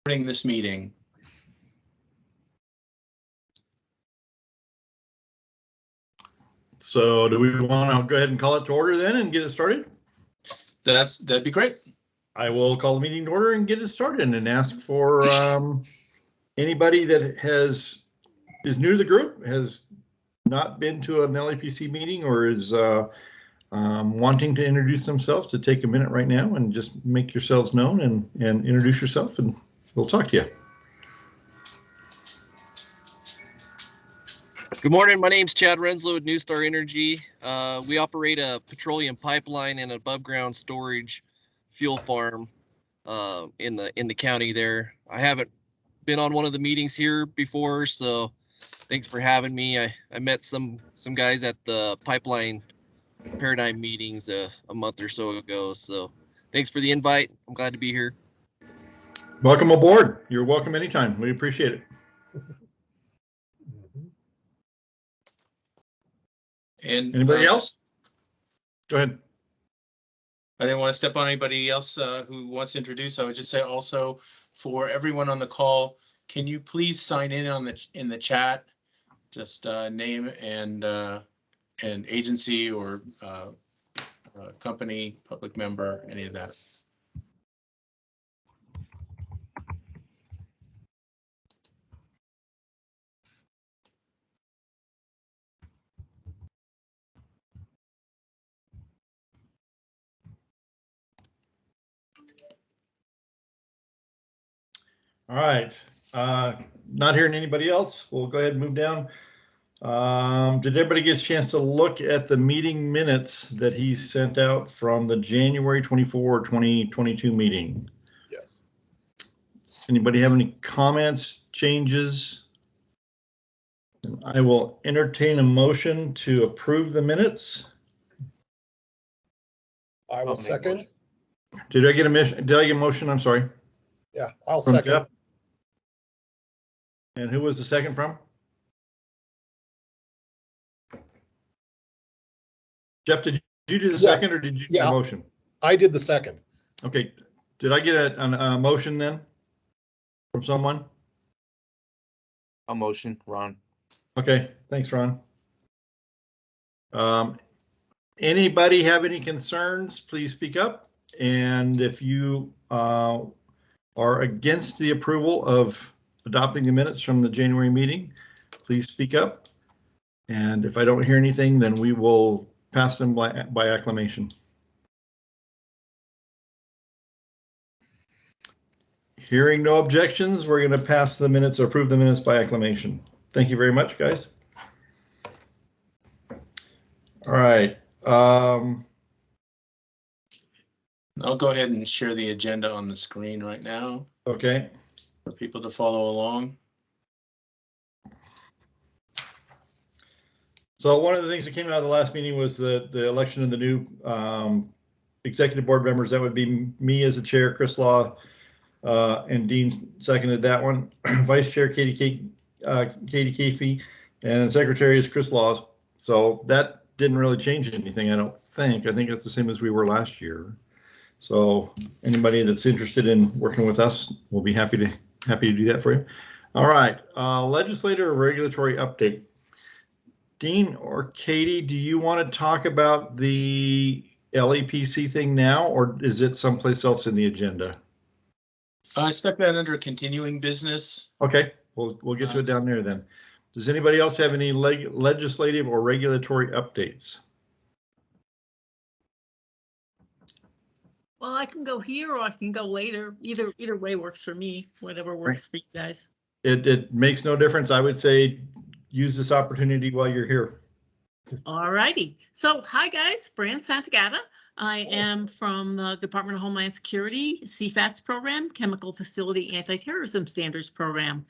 Recording this meeting. So do we want to go ahead and call it to order then and get it started? That'd be great. I will call the meeting to order and get it started and ask for anybody that is new to the group, has not been to an LEPC meeting, or is wanting to introduce themselves, to take a minute right now and just make yourselves known and introduce yourself, and we'll talk to you. Good morning. My name's Chad Renslow with New Star Energy. We operate a petroleum pipeline and above ground storage fuel farm in the county there. I haven't been on one of the meetings here before, so thanks for having me. I met some guys at the pipeline paradigm meetings a month or so ago, so thanks for the invite. I'm glad to be here. Welcome aboard. You're welcome anytime. We appreciate it. And anybody else? Go ahead. I didn't want to step on anybody else who wants to introduce. I would just say also, for everyone on the call, can you please sign in in the chat, just name and agency or company, public member, any of that. All right, not hearing anybody else, we'll go ahead and move down. Did everybody get a chance to look at the meeting minutes that he sent out from the January 24, 2022 meeting? Yes. Anybody have any comments, changes? I will entertain a motion to approve the minutes. I will second. Did I get a motion? I'm sorry. Yeah, I'll From second. Jeff? And who was the second from? Jeff, did you do the second, or did you do the motion? I did the second. Okay. Did I get a motion then from someone? A motion, Ron. Okay, thanks, Ron. Anybody have any concerns, please speak up. And if you are against the approval of adopting the minutes from the January meeting, please speak up. And if I don't hear anything, then we will pass them by acclamation. Hearing no objections, we're going to pass the minutes or approve the minutes by acclamation. Thank you very much, guys. All right. I'll go ahead and share the agenda on the screen right now. Okay. For people to follow along. So one of the things that came out of the last meeting was the election of the new executive board members. That would be me as the chair, Chris Law, and Dean seconded that one. Vice Chair Katie Keefe, and Secretary is Chris Laws. So that didn't really change anything, I don't think. I think it's the same as we were last year. So anybody that's interested in working with us, we'll be happy to do that for you. All right, legislative regulatory update. Dean or Katie, do you want to talk about the LEPC thing now, or is it someplace else in the agenda? I stuck that under continuing business. Okay, we'll get to it down there then. Does anybody else have any legislative or regulatory updates? Well, I can go here or I can go later. Either way works for me, whatever works for you guys. It makes no difference. I would say use this opportunity while you're here. All righty. So, hi guys, Fran Santagata. I am from the Department of Homeland Security CFATS program, Chemical Facility Anti-Terrorism Standards program.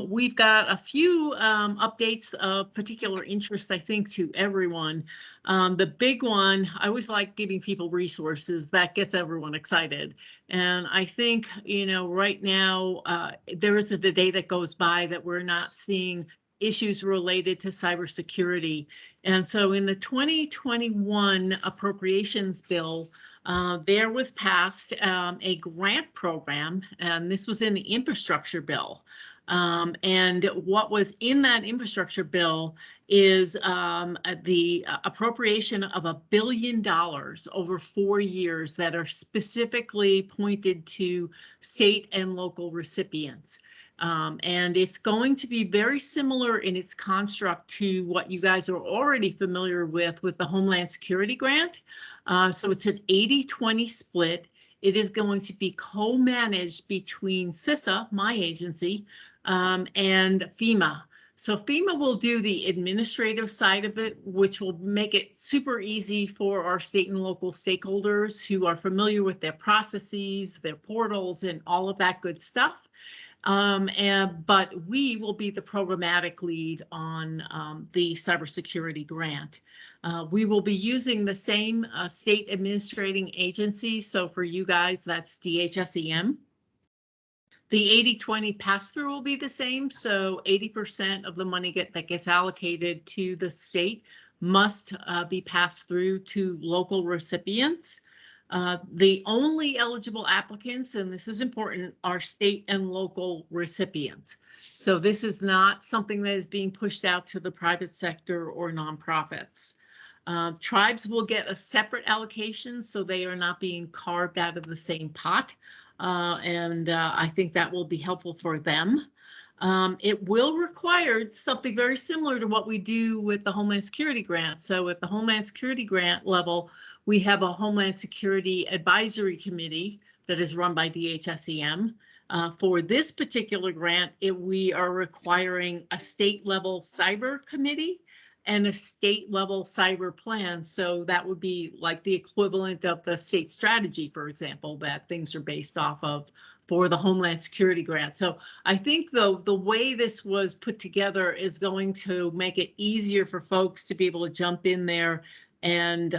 We've got a few updates of particular interest, I think, to everyone. The big one, I always like giving people resources that gets everyone excited. And I think, right now, there isn't a day that goes by that we're not seeing issues related to cybersecurity. And so in the 2021 appropriations bill, there was passed a grant program, and this was in the infrastructure bill. And what was in that infrastructure bill is the appropriation of $1 billion over 4 years that are specifically pointed to state and local recipients. And it's going to be very similar in its construct to what you guys are already familiar with the Homeland Security Grant. So it's an 80-20 split. It is going to be co-managed between CISA, my agency, and FEMA. So FEMA will do the administrative side of it, which will make it super easy for our state and local stakeholders who are familiar with their processes, their portals, and all of that good stuff. But we will be the programmatic lead on the cybersecurity grant. We will be using the same state administrating agency. So for you guys, that's DHSEM. The 80-20 pass-through will be the same. So 80% of the money that gets allocated to the state must be passed through to local recipients. The only eligible applicants, and this is important, are state and local recipients. So this is not something that is being pushed out to the private sector or nonprofits. Tribes will get a separate allocation, so they are not being carved out of the same pot. And I think that will be helpful for them. It will require something very similar to what we do with the Homeland Security Grant. So at the Homeland Security Grant level, we have a Homeland Security Advisory Committee that is run by DHSEM. For this particular grant, we are requiring a state level cyber committee and a state level cyber plan. So that would be like the equivalent of the state strategy, for example, that things are based off of for the Homeland Security Grant. So I think the way this was put together is going to make it easier for folks to be able to jump in there and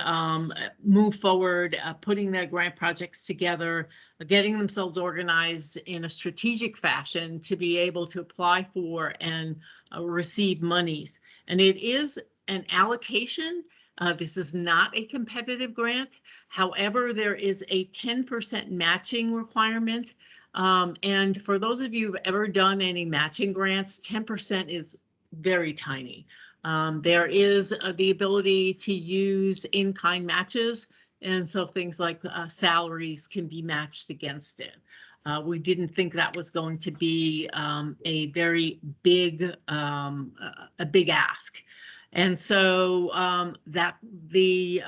move forward, putting their grant projects together, getting themselves organized in a strategic fashion to be able to apply for and receive monies. And it is an allocation. This is not a competitive grant. However, there is a 10% matching requirement. And for those of you who've ever done any matching grants, 10% is very tiny. There is the ability to use in-kind matches. And so things like salaries can be matched against it. We didn't think that was going to be a very big, a big ask. And so that the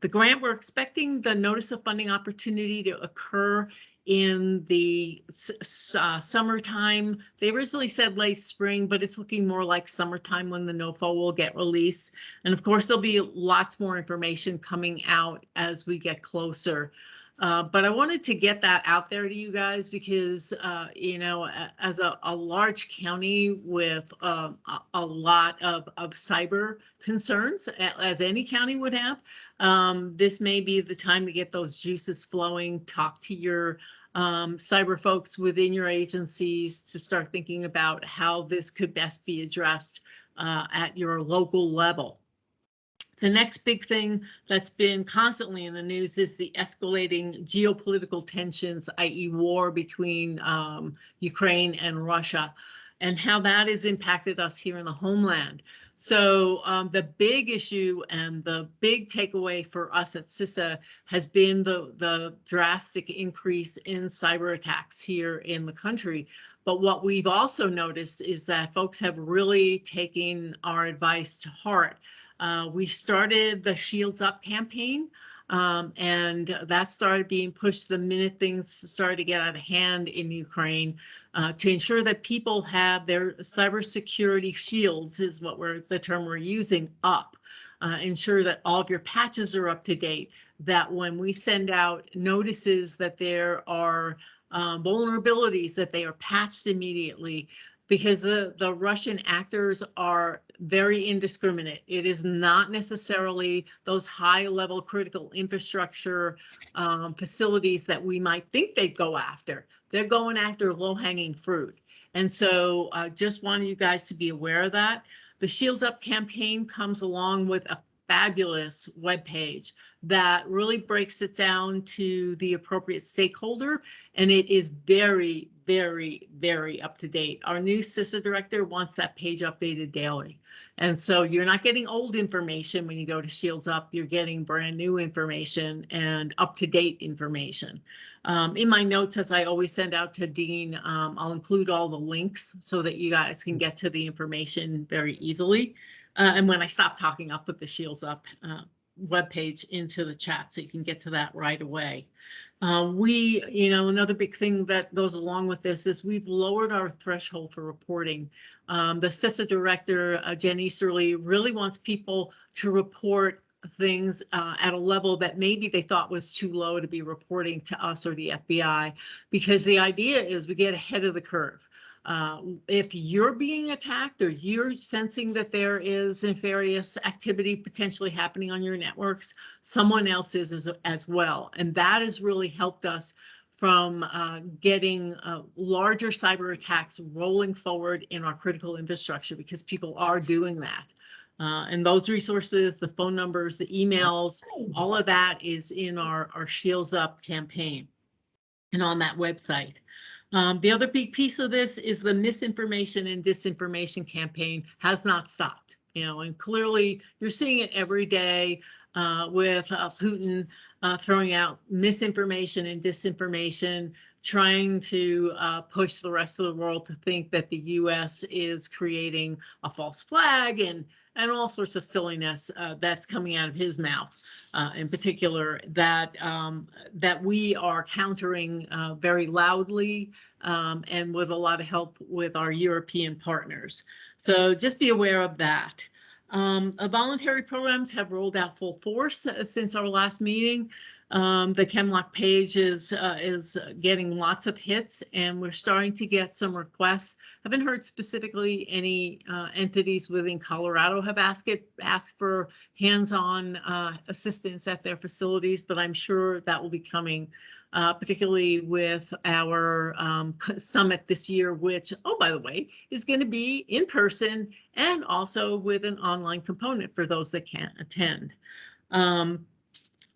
grant, we're expecting the notice of funding opportunity to occur in the summertime. They originally said late spring, but it's looking more like summertime when the NOFO will get released. And of course, there'll be lots more information coming out as we get closer. But I wanted to get that out there to you guys because, you know, as a large county with a lot of cyber concerns, as any county would have, this may be the time to get those juices flowing, talk to your cyber folks within your agencies to start thinking about how this could best be addressed at your local level. The next big thing that's been constantly in the news is the escalating geopolitical tensions, i.e. war between Ukraine and Russia, and how that has impacted us here in the homeland. So the big issue and the big takeaway for us at CISA has been the drastic increase in cyber attacks here in the country. But what we've also noticed is that folks have really taken our advice to heart. We started the Shields Up campaign, and that started being pushed the minute things started to get out of hand in Ukraine, to ensure that people have their cybersecurity shields, is what the term we're using, up. Ensure that all of your patches are up to date, that when we send out notices that there are vulnerabilities, that they are patched immediately, because the Russian actors are very indiscriminate. It is not necessarily those high-level critical infrastructure facilities that we might think they'd go after. They're going after low-hanging fruit. And so just wanted you guys to be aware of that. The Shields Up campaign comes along with a fabulous webpage that really breaks it down to the appropriate stakeholder, and it is very, very, very up to date. Our new CISA director wants that page updated daily. And so you're not getting old information when you go to Shields Up, you're getting brand new information and up-to-date information. In my notes, as I always send out to Dean, I'll include all the links so that you guys can get to the information very easily. And when I stop talking, I'll put the Shields Up webpage into the chat so you can get to that right away. Another big thing that goes along with this is we've lowered our threshold for reporting. The CISA director, Jen Easterly, really wants people to report things at a level that maybe they thought was too low to be reporting to us or the FBI, because the idea is we get ahead of the curve. If you're being attacked or you're sensing that there is nefarious activity potentially happening on your networks, someone else is as well. And that has really helped us from getting larger cyber attacks rolling forward in our critical infrastructure, because people are doing that. And those resources, the phone numbers, the emails, all of that is in our Shields Up campaign and on that website. The other big piece of this is the misinformation and disinformation campaign has not stopped, and clearly you're seeing it every day with Putin throwing out misinformation and disinformation, trying to push the rest of the world to think that the US is creating a false flag and all sorts of silliness that's coming out of his mouth. In particular, that we are countering very loudly and with a lot of help with our European partners. So just be aware of that. Voluntary programs have rolled out full force since our last meeting. The ChemLock page is getting lots of hits, and we're starting to get some requests. Haven't heard specifically any entities within Colorado have asked for hands-on assistance at their facilities, but I'm sure that will be coming, particularly with our summit this year, which, oh, by the way, is going to be in person and also with an online component for those that can't attend.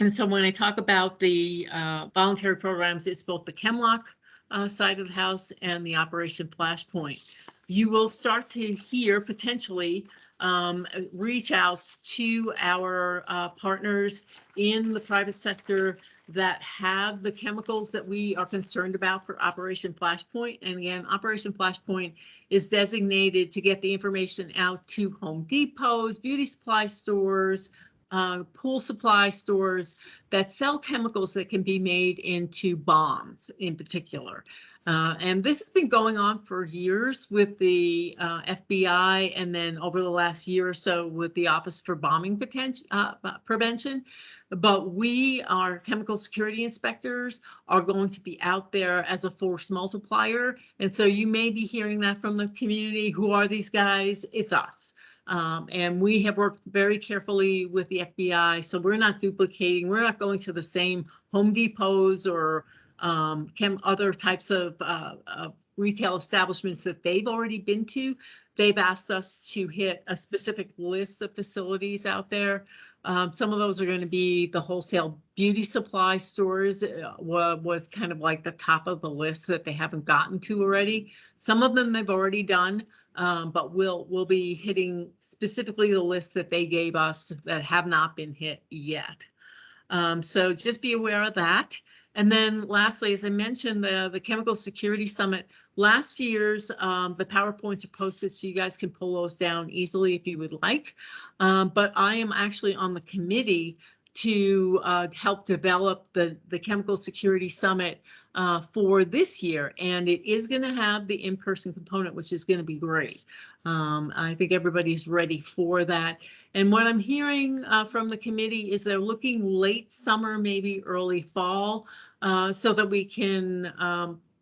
And so when I talk about the voluntary programs, it's both the ChemLock side of the house and the Operation Flashpoint. You will start to hear potentially reach outs to our partners in the private sector that have the chemicals that we are concerned about for Operation Flashpoint. And again, Operation Flashpoint is designated to get the information out to Home Depots, beauty supply stores, pool supply stores that sell chemicals that can be made into bombs in particular. And this has been going on for years with the FBI, and then over the last year or so with the Office for Bombing Prevention. But we, our chemical security inspectors, are going to be out there as a force multiplier. And so you may be hearing that from the community. Who are these guys? It's us. And we have worked very carefully with the FBI, so we're not duplicating. We're not going to the same Home Depots or other types of retail establishments that they've already been to. They've asked us to hit a specific list of facilities out there. Some of those are going to be the wholesale beauty supply stores, was kind of like the top of the list that they haven't gotten to already. Some of them they've already done. But we'll be hitting specifically the list that they gave us that have not been hit yet. So just be aware of that. And then lastly, as I mentioned, the Chemical Security Summit, last year's, the PowerPoints are posted so you guys can pull those down easily if you would like. But I am actually on the committee to help develop the Chemical Security Summit for this year. And it is going to have the in-person component, which is going to be great. I think everybody's ready for that. And what I'm hearing from the committee is they're looking late summer, maybe early fall, so that we can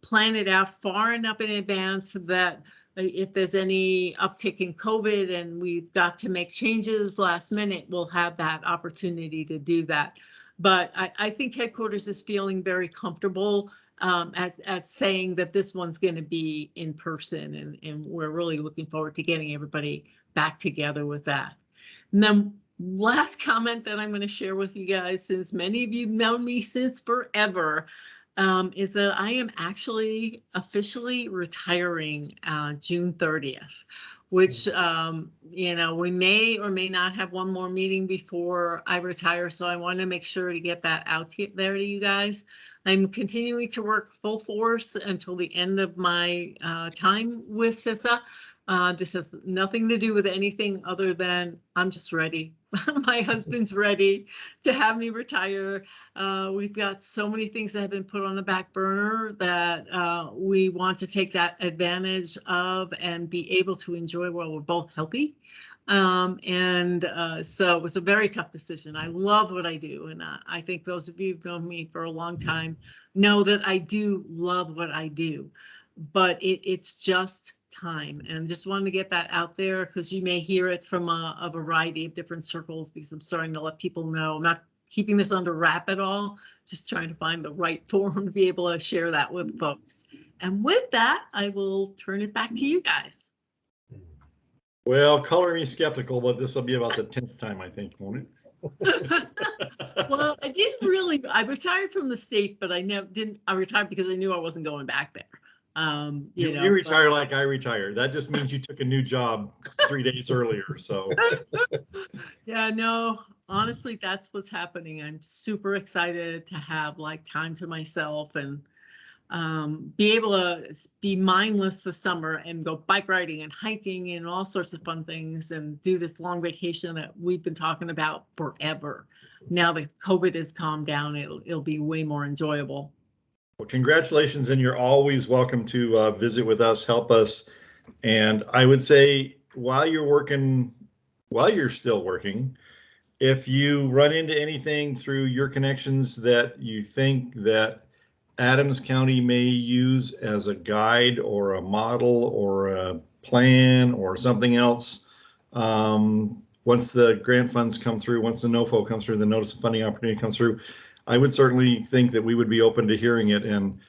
plan it out far enough in advance that if there's any uptick in COVID and we've got to make changes last minute, we'll have that opportunity to do that. But I think headquarters is feeling very comfortable at saying that this one's going to be in person, and we're really looking forward to getting everybody back together with that. And then last comment that I'm going to share with you guys, since many of you know me since forever, is that I am actually officially retiring June 30th, which, you know, we may or may not have one more meeting before I retire. So I want to make sure to get that out there to you guys. I'm continuing to work full force until the end of my time with CISA. This has nothing to do with anything other than I'm just ready. My husband's ready to have me retire. We've got so many things that have been put on the back burner that we want to take that advantage of and be able to enjoy while we're both healthy. So it was a very tough decision. I love what I do. And I think those of you who've known me for a long time know that I do love what I do, but it's just time. And just wanted to get that out there because you may hear it from a variety of different circles, because I'm starting to let people know I'm not keeping this under wrap at all, just trying to find the right forum to be able to share that with folks. And with that, I will turn it back to you guys. Well, color me skeptical, but this will be about the 10th time, I think, won't it? Well, I retired from the state, but I retired because I knew I wasn't going back there. You retire like I retire. That just means you took a new job 3 days earlier. So yeah, no, honestly, that's what's happening. I'm super excited to have like time to myself and be able to be mindless this summer and go bike riding and hiking and all sorts of fun things and do this long vacation that we've been talking about forever. Now that COVID has calmed down, it'll be way more enjoyable. well, congratulations, and you're always welcome to visit with us, help us. And I would say while you're still working, if you run into anything through your connections that you think that Adams County may use as a guide or a model or a plan or something else, once the grant funds come through, once the NOFO comes through, the notice of funding opportunity comes through, I would certainly think that we would be open to hearing it. And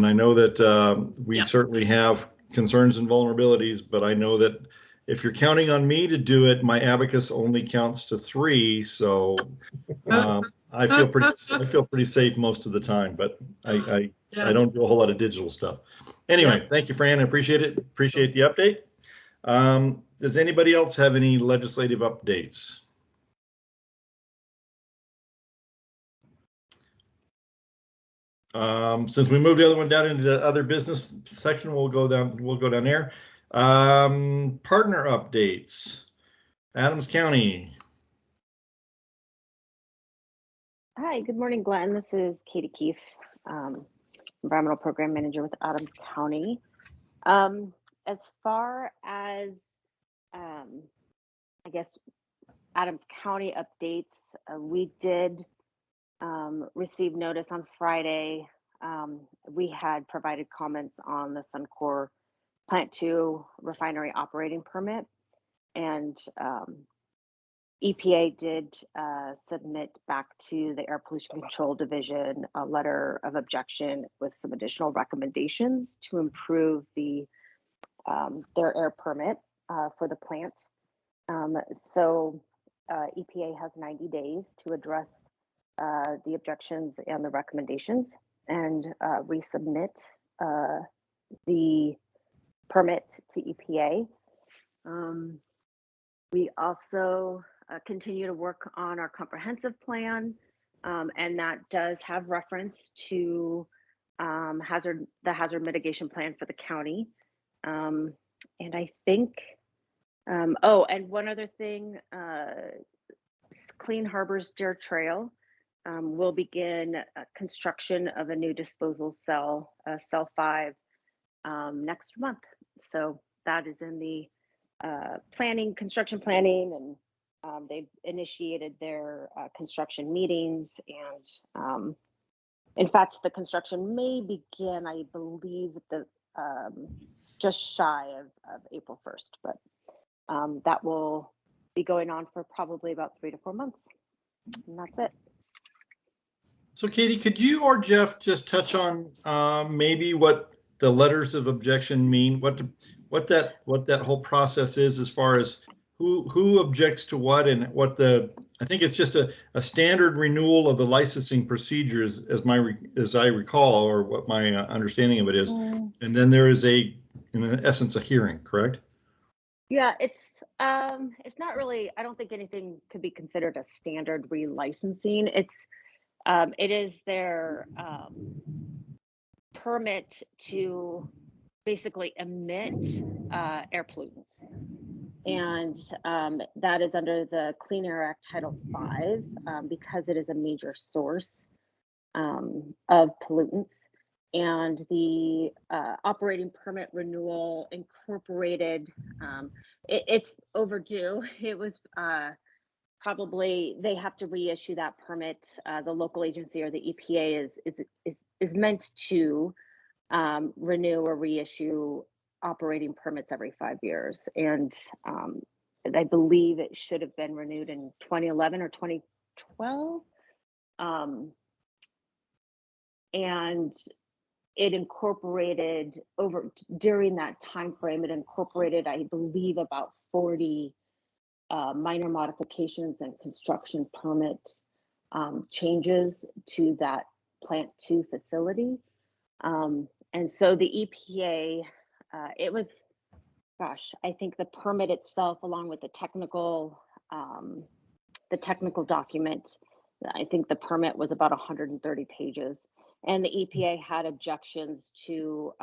I know that we certainly have concerns and vulnerabilities, but I know that if you're counting on me to do it, my abacus only counts to 3. So I feel pretty safe most of the time, but I don't do a whole lot of digital stuff. Anyway, thank you, Fran. I appreciate it. Appreciate the update. Does anybody else have any legislative updates? Since we moved the other one down into the other business section, we'll go down there. Partner updates. Adams County. Hi, good morning, Glenn. This is Katie Keefe, Environmental Program Manager with Adams County. As far as, I guess, Adams County updates, we did receive notice on Friday. We had provided comments on the Suncor Plant 2 refinery operating permit, and EPA did submit back to the Air Pollution Control Division a letter of objection with some additional recommendations to improve their air permit for the plant. So EPA has 90 days to address the objections and the recommendations and resubmit the permit to EPA. We also continue to work on our comprehensive plan, and that does have reference to the hazard mitigation plan for the county. And I think, and one other thing, Clean Harbors Deer Trail will begin construction of a new disposal cell, cell 5, next month. So that is in the construction planning, and they've initiated their construction meetings, and in fact, the construction may begin, I believe, just shy of April 1st, but that will be going on for probably about 3 to 4 months, and that's it. So Katie, could you or Jeff just touch on maybe what the letters of objection mean, what that whole process is as far as who objects to what and what I think it's just a standard renewal of the licensing procedures as I recall, or what my understanding of it is. And then there is in essence, a hearing, correct? Yeah, it's not really, I don't think anything could be considered a standard relicensing. It is their permit to basically emit air pollutants. And that is under the Clean Air Act Title V, because it is a major source of pollutants. And the operating permit renewal incorporated, it's overdue. It was probably, they have to reissue that permit. The local agency or the EPA is meant to renew or reissue operating permits every 5 years. And I believe it should have been renewed in 2011 or 2012. And it incorporated during that time frame, it incorporated, I believe, about 40 minor modifications and construction permit changes to that Plant 2 facility. And so the EPA, it was, gosh, I think the permit itself, along with the technical document, I think the permit was about 130 pages. And the EPA had objections to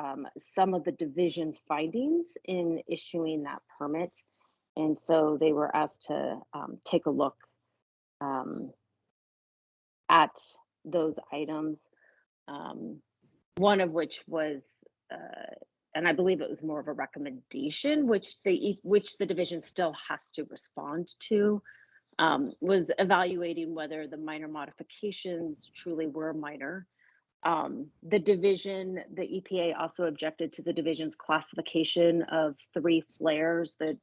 some of the division's findings in issuing that permit. And so they were asked to take a look at those items. One of which was, and I believe it was more of a recommendation, which the division still has to respond to, was evaluating whether the minor modifications truly were minor. The EPA also objected to the division's classification of 3 flares, the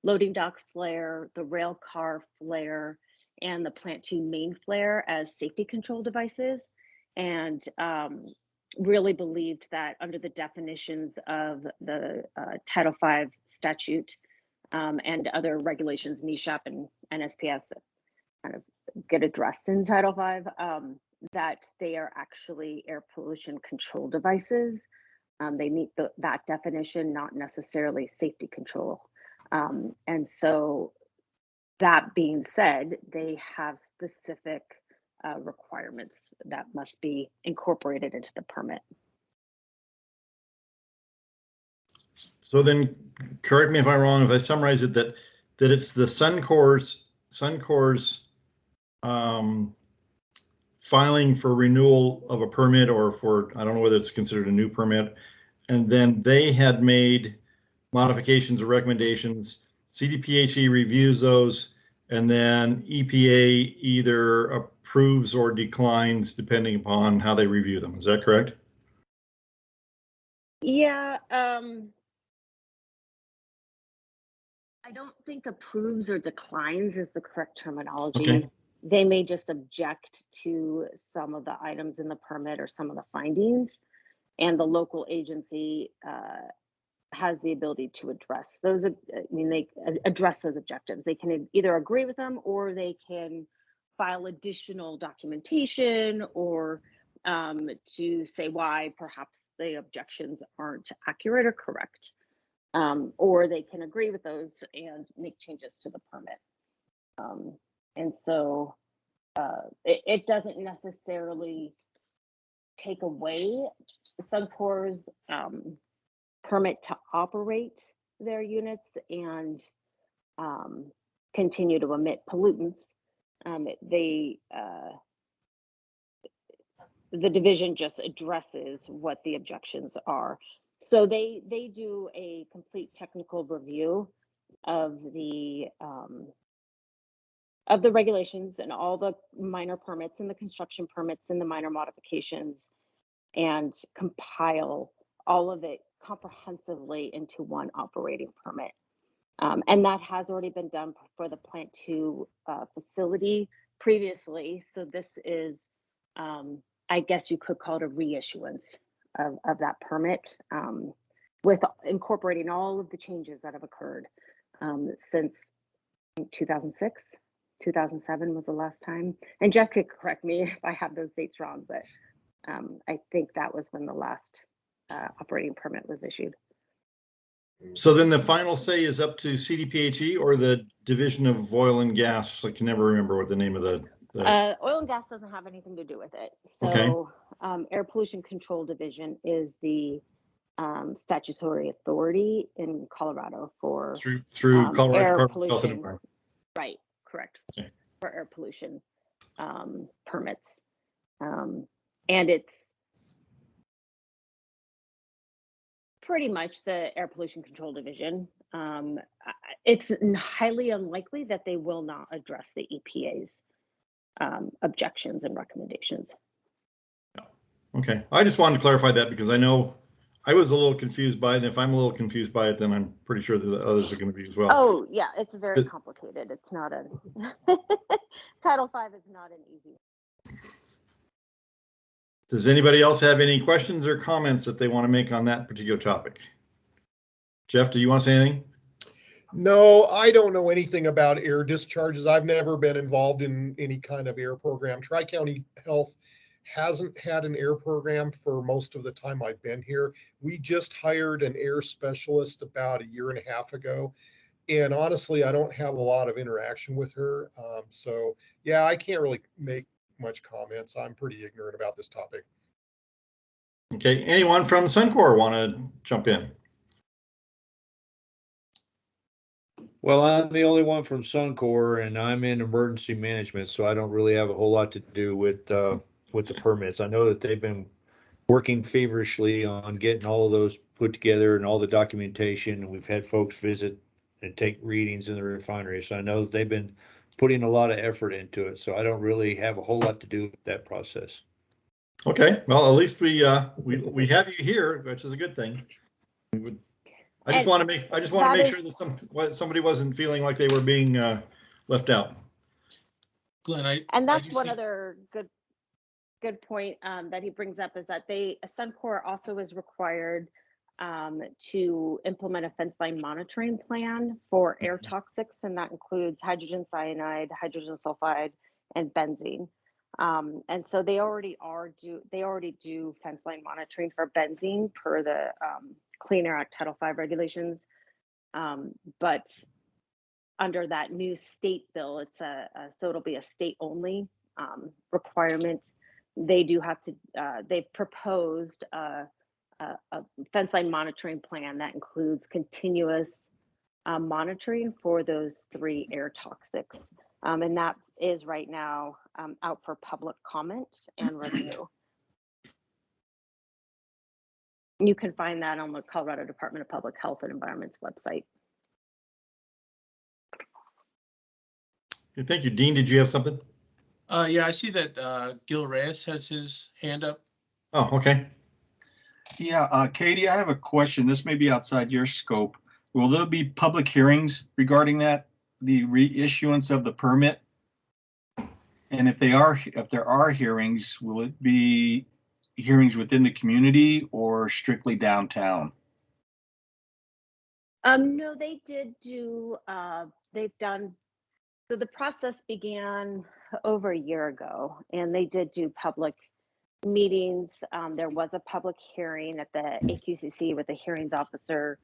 loading dock flare, the rail car flare, and the Plant 2 main flare as safety control devices. And really believed that under the definitions of the Title V statute and other regulations, NESHAP and NSPS kind of get addressed in Title V, that they are actually air pollution control devices. They meet that definition, not necessarily safety control. And so that being said, they have specific requirements that must be incorporated into the permit. So then, correct me if I'm wrong, if I summarize it, that it's the Suncor's filing for renewal of a permit, or for, I don't know whether it's considered a new permit, and then they had made modifications or recommendations. CDPHE reviews those, and then EPA either approves or declines depending upon how they review them. Is that correct? Yeah, I don't think approves or declines is the correct terminology. Okay. They may just object to some of the items in the permit or some of the findings, and the local agency has the ability to address those. They address those objectives. They can either agree with them, or they can file additional documentation, or to say why perhaps the objections aren't accurate or correct. Or they can agree with those and make changes to the permit. And so it doesn't necessarily take away Suncor's permit to operate their units and continue to emit pollutants. The division just addresses what the objections are. So they do a complete technical review of the regulations and all the minor permits and the construction permits and the minor modifications, and compile all of it comprehensively into one operating permit. And that has already been done for the Plant 2 facility previously. So this is, I guess you could call it a reissuance of that permit, with incorporating all of the changes that have occurred. since 2006, 2007 was the last time. And Jeff could correct me if I have those dates wrong, but I think that was when the last operating permit was issued. So then the final say is up to CDPHE or the Division of Oil and Gas. I can never remember what the name of the Oil and gas doesn't have anything to do with it. So Okay. Air Pollution Control Division is the statutory authority in Colorado for through air Colorado Department of Health and pollution. Environment. Right, correct. Okay. For air pollution permits. And it's pretty much the Air Pollution Control Division. It's highly unlikely that they will not address the EPA's objections and recommendations. Okay, I just wanted to clarify that because I know I was a little confused by it. And if I'm a little confused by it, then I'm pretty sure that the others are going to be as well. Oh yeah, it's very complicated. It's not a Title V is not an easy. Does anybody else have any questions or comments that they want to make on that particular topic? Jeff, do you want to say anything? No, I don't know anything about air discharges. I've never been involved in any kind of air program. Tri-County Health hasn't had an air program for most of the time I've been here. We just hired an air specialist about 1.5 years ago. And honestly, I don't have a lot of interaction with her. So yeah, I can't really make much comments. I'm pretty ignorant about this topic. Okay, anyone from Suncor want to jump in? Well, I'm the only one from Suncor, and I'm in emergency management, so I don't really have a whole lot to do with the permits. I know that they've been working feverishly on getting all of those put together and all the documentation, and we've had folks visit and take readings in the refinery. So I know that they've been putting a lot of effort into it. So I don't really have a whole lot to do with that process. Okay, well, at least we have you here, which is a good thing. I just want to make sure that somebody wasn't feeling like they were being left out. Glenn, that's one other good point that he brings up is that Suncor also is required to implement a fence line monitoring plan for air toxics, and that includes hydrogen cyanide, hydrogen sulfide, and benzene. And so they already do fence line monitoring for benzene per the Clean Air Act Title V regulations. But under that new state bill, it's so it'll be a state only requirement. They do have to. They've proposed a fence line monitoring plan that includes continuous monitoring for those 3 air toxics, and that is right now out for public comment and review. You can find that on the Colorado Department of Public Health and Environment's website. Okay, thank you. Dean, did you have something? Yeah, I see that Gil Reyes has his hand up. Oh, okay. Yeah, Katie, I have a question. This may be outside your scope. Will there be public hearings regarding that, the reissuance of the permit? And if there are hearings, will it be hearings within the community or strictly downtown? No, they did do, they've done, so the process began over 1 year ago, and they did do public meetings. There was a public hearing at the AQCC with the hearings officer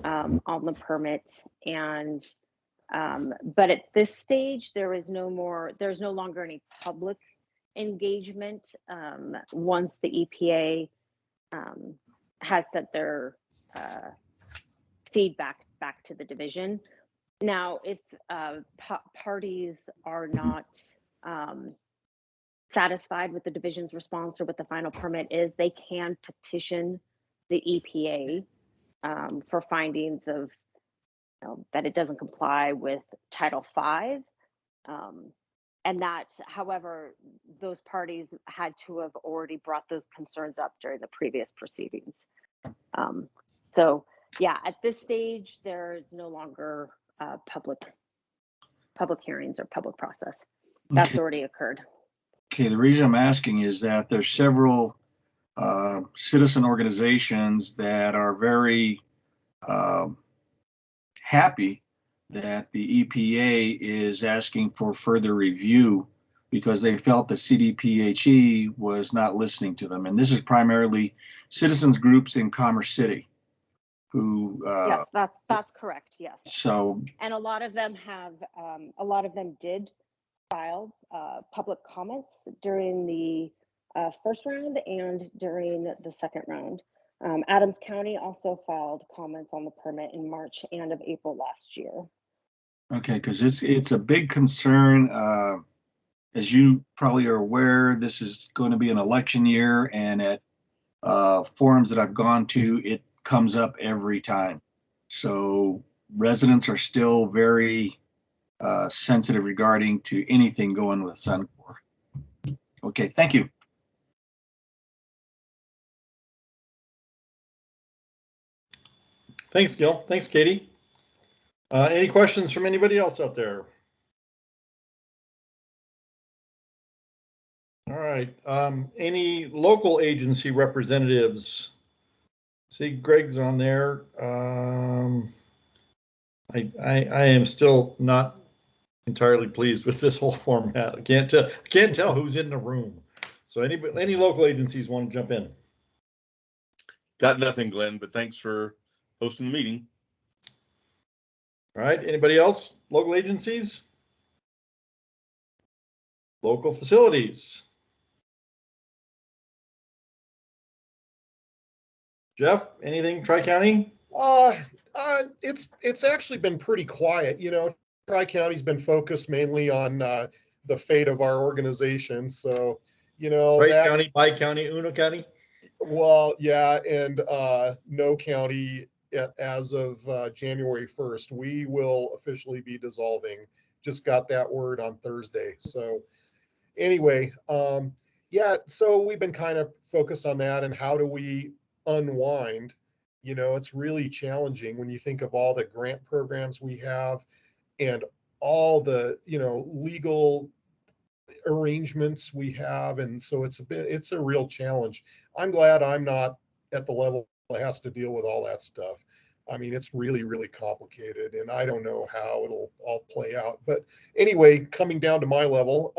on the permit, and but at this stage there's no longer any public engagement once the EPA has sent their feedback back to the division. Now, if parties are not satisfied with the division's response or what the final permit is, they can petition the EPA for findings of that it doesn't comply with Title V. And that, however, those parties had to have already brought those concerns up during the previous proceedings. So yeah, at this stage, there's no longer public hearings or public process. That's already occurred. Okay, the reason I'm asking is that there's several citizen organizations that are very happy that the EPA is asking for further review because they felt the CDPHE was not listening to them. And this is primarily citizens groups in Commerce City who. Yes, that's correct. Yes. So. And a lot of them did file public comments during the first round and during the second round. Adams County also filed comments on the permit in March and of April last year. Okay, because it's a big concern. As you probably are aware, this is going to be an election year, and at forums that I've gone to, it comes up every time. So residents are still very sensitive regarding to anything going with Suncor. Okay, thank you. Thanks, Gil. Thanks, Katie. Any questions from anybody else out there? All right. Any local agency representatives? See, Greg's on there. I am still not entirely pleased with this whole format. I can't tell who's in the room. So any local agencies want to jump in? Got nothing, Glenn, but thanks for hosting the meeting. All right. Anybody else? Local agencies? Local facilities? Jeff, anything Tri-County? It's actually been pretty quiet. You know, Tri-County's been focused mainly on the fate of our organization. So, you know, Tri-County, Bi-County, Uno County? Well, yeah, and no county as of January 1st. We will officially be dissolving. Just got that word on Thursday. So anyway, yeah, so we've been kind of focused on that and how do we unwind. You know, it's really challenging when you think of all the grant programs we have and all the, you know, legal arrangements we have. And so it's a real challenge. I'm glad I'm not at the level that has to deal with all that stuff. I mean, it's really, really complicated and I don't know how it'll all play out. But anyway, coming down to my level,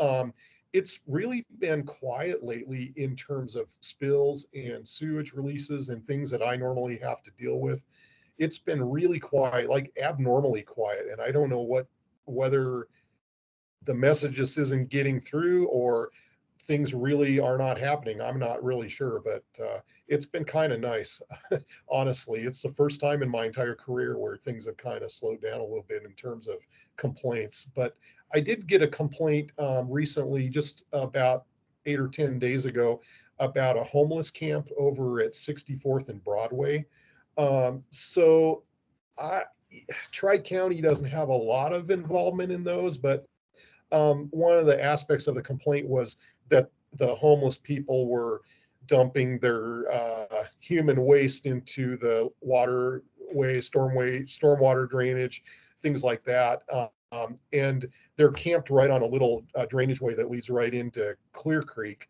it's really been quiet lately in terms of spills and sewage releases and things that I normally have to deal with. It's been really quiet, like abnormally quiet. And I don't know whether the message just isn't getting through or things really are not happening. I'm not really sure, but it's been kind of nice. Honestly, it's the first time in my entire career where things have kind of slowed down a little bit in terms of complaints. But I did get a complaint recently, just about 8 or 10 days ago, about a homeless camp over at 64th and Broadway. So Tri-County doesn't have a lot of involvement in those, but one of the aspects of the complaint was that the homeless people were dumping their human waste into the waterway, stormwater drainage, things like that. And they're camped right on a little drainage way that leads right into Clear Creek.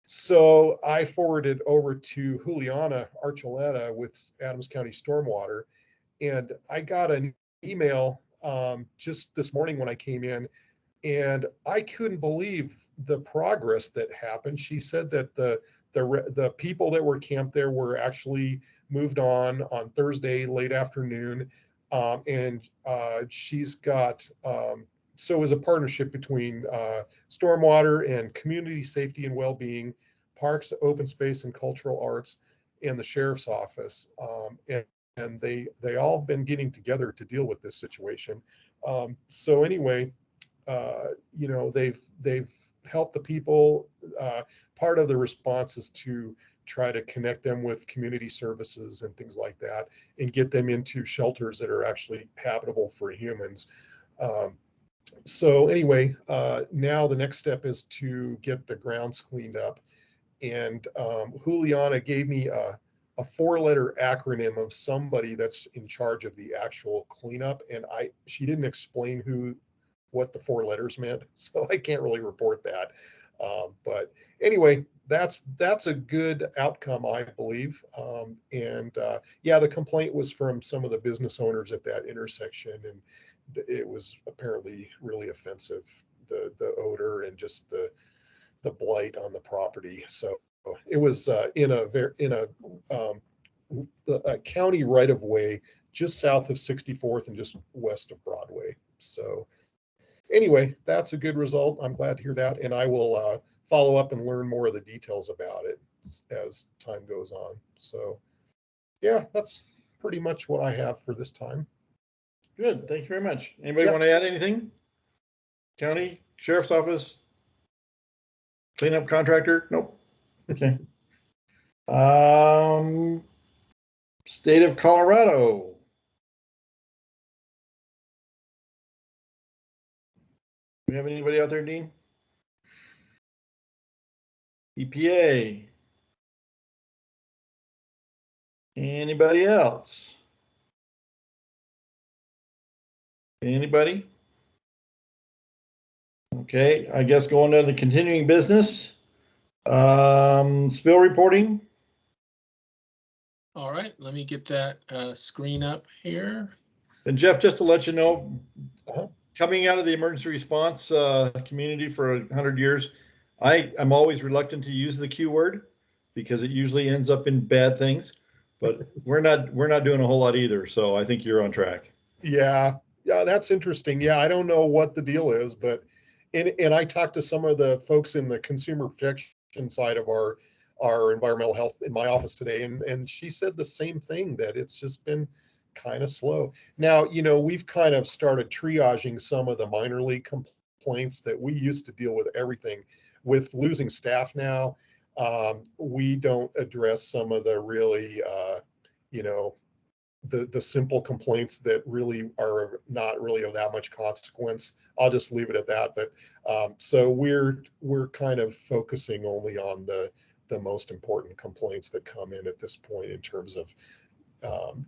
So I forwarded over to Juliana Archuleta with Adams County Stormwater, and I got an email just this morning when I came in, and I couldn't believe the progress that happened. She said that the people that were camped there were actually moved on Thursday late afternoon, and she's got so is a partnership between Stormwater and Community Safety and Wellbeing, Parks, Open Space and Cultural Arts, and the Sheriff's Office, and they all been getting together to deal with this situation. So anyway, you know, they've helped the people. Part of the response is to try to connect them with community services and things like that, and get them into shelters that are actually habitable for humans. So anyway, now the next step is to get the grounds cleaned up. And Juliana gave me a 4-letter acronym of somebody that's in charge of the actual cleanup, and she didn't explain what the 4 letters meant, so I can't really report that. But anyway, that's a good outcome, I believe. And yeah, the complaint was from some of the business owners at that intersection, and it was apparently really offensive, the odor and just the blight on the property. So it was in a county right of way just south of 64th and just west of Broadway. So anyway, that's a good result. I'm glad to hear that, and I will follow up and learn more of the details about it as time goes on. So yeah, that's pretty much what I have for this time. Good, thank you very much. Anybody Yeah. want to add anything? County, Sheriff's Office? Cleanup contractor? Nope. Okay. State of Colorado. Do we have anybody out there, Dean? EPA? Anybody else? Anybody? Okay, I guess going to the continuing business. Spill reporting. All right, let me get that screen up here. And Jeff, just to let you know, coming out of the emergency response community for 100 years, I'm always reluctant to use the Q word because it usually ends up in bad things. But we're not doing a whole lot either, so I think you're on track. Yeah, that's interesting. Yeah, I don't know what the deal is, but and I talked to some of the folks in the consumer protection side of our environmental health in my office today, and she said the same thing, that it's just been kind of slow. Now, we've kind of started triaging some of the minor league complaints that we used to deal with everything. With losing staff now, we don't address some of the really, the simple complaints that really are not really of that much consequence. I'll just leave it at that. But so we're kind of focusing only on the most important complaints that come in at this point, in terms of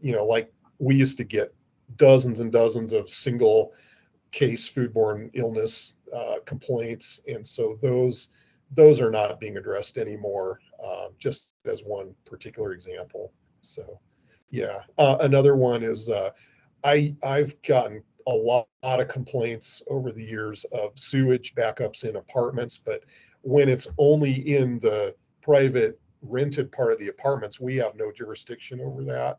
like we used to get dozens and dozens of single case foodborne illness complaints, and so those are not being addressed anymore, just as one particular example. So yeah, another one is I've gotten a lot of complaints over the years of sewage backups in apartments, but when it's only in the private rented part of the apartments, we have no jurisdiction over that.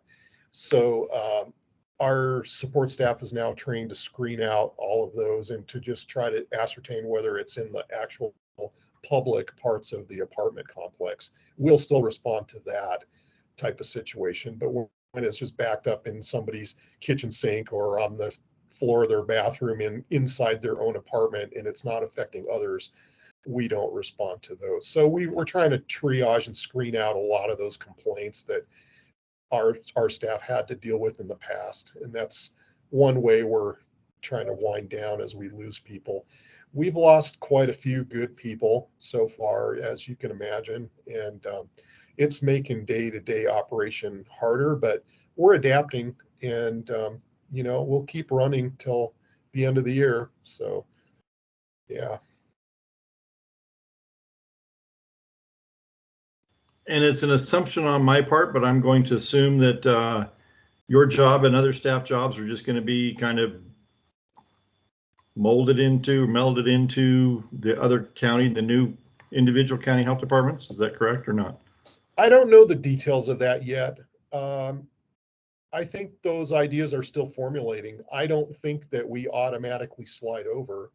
So our support staff is now trained to screen out all of those and to just try to ascertain whether it's in the actual public parts of the apartment complex. We'll still respond to that type of situation, but when it's just backed up in somebody's kitchen sink or on the floor of their bathroom inside their own apartment and it's not affecting others, we don't respond to those. So we're trying to triage and screen out a lot of those complaints that our staff had to deal with in the past. And that's one way we're trying to wind down as we lose people. We've lost quite a few good people so far, as you can imagine, and it's making day-to-day operation harder, but we're adapting, and we'll keep running till the end of the year. So yeah. And it's an assumption on my part, but I'm going to assume that your job and other staff jobs are just going to be kind of melded into the other county, the new individual county health departments. Is that correct or not? I don't know the details of that yet. I think those ideas are still formulating. I don't think that we automatically slide over.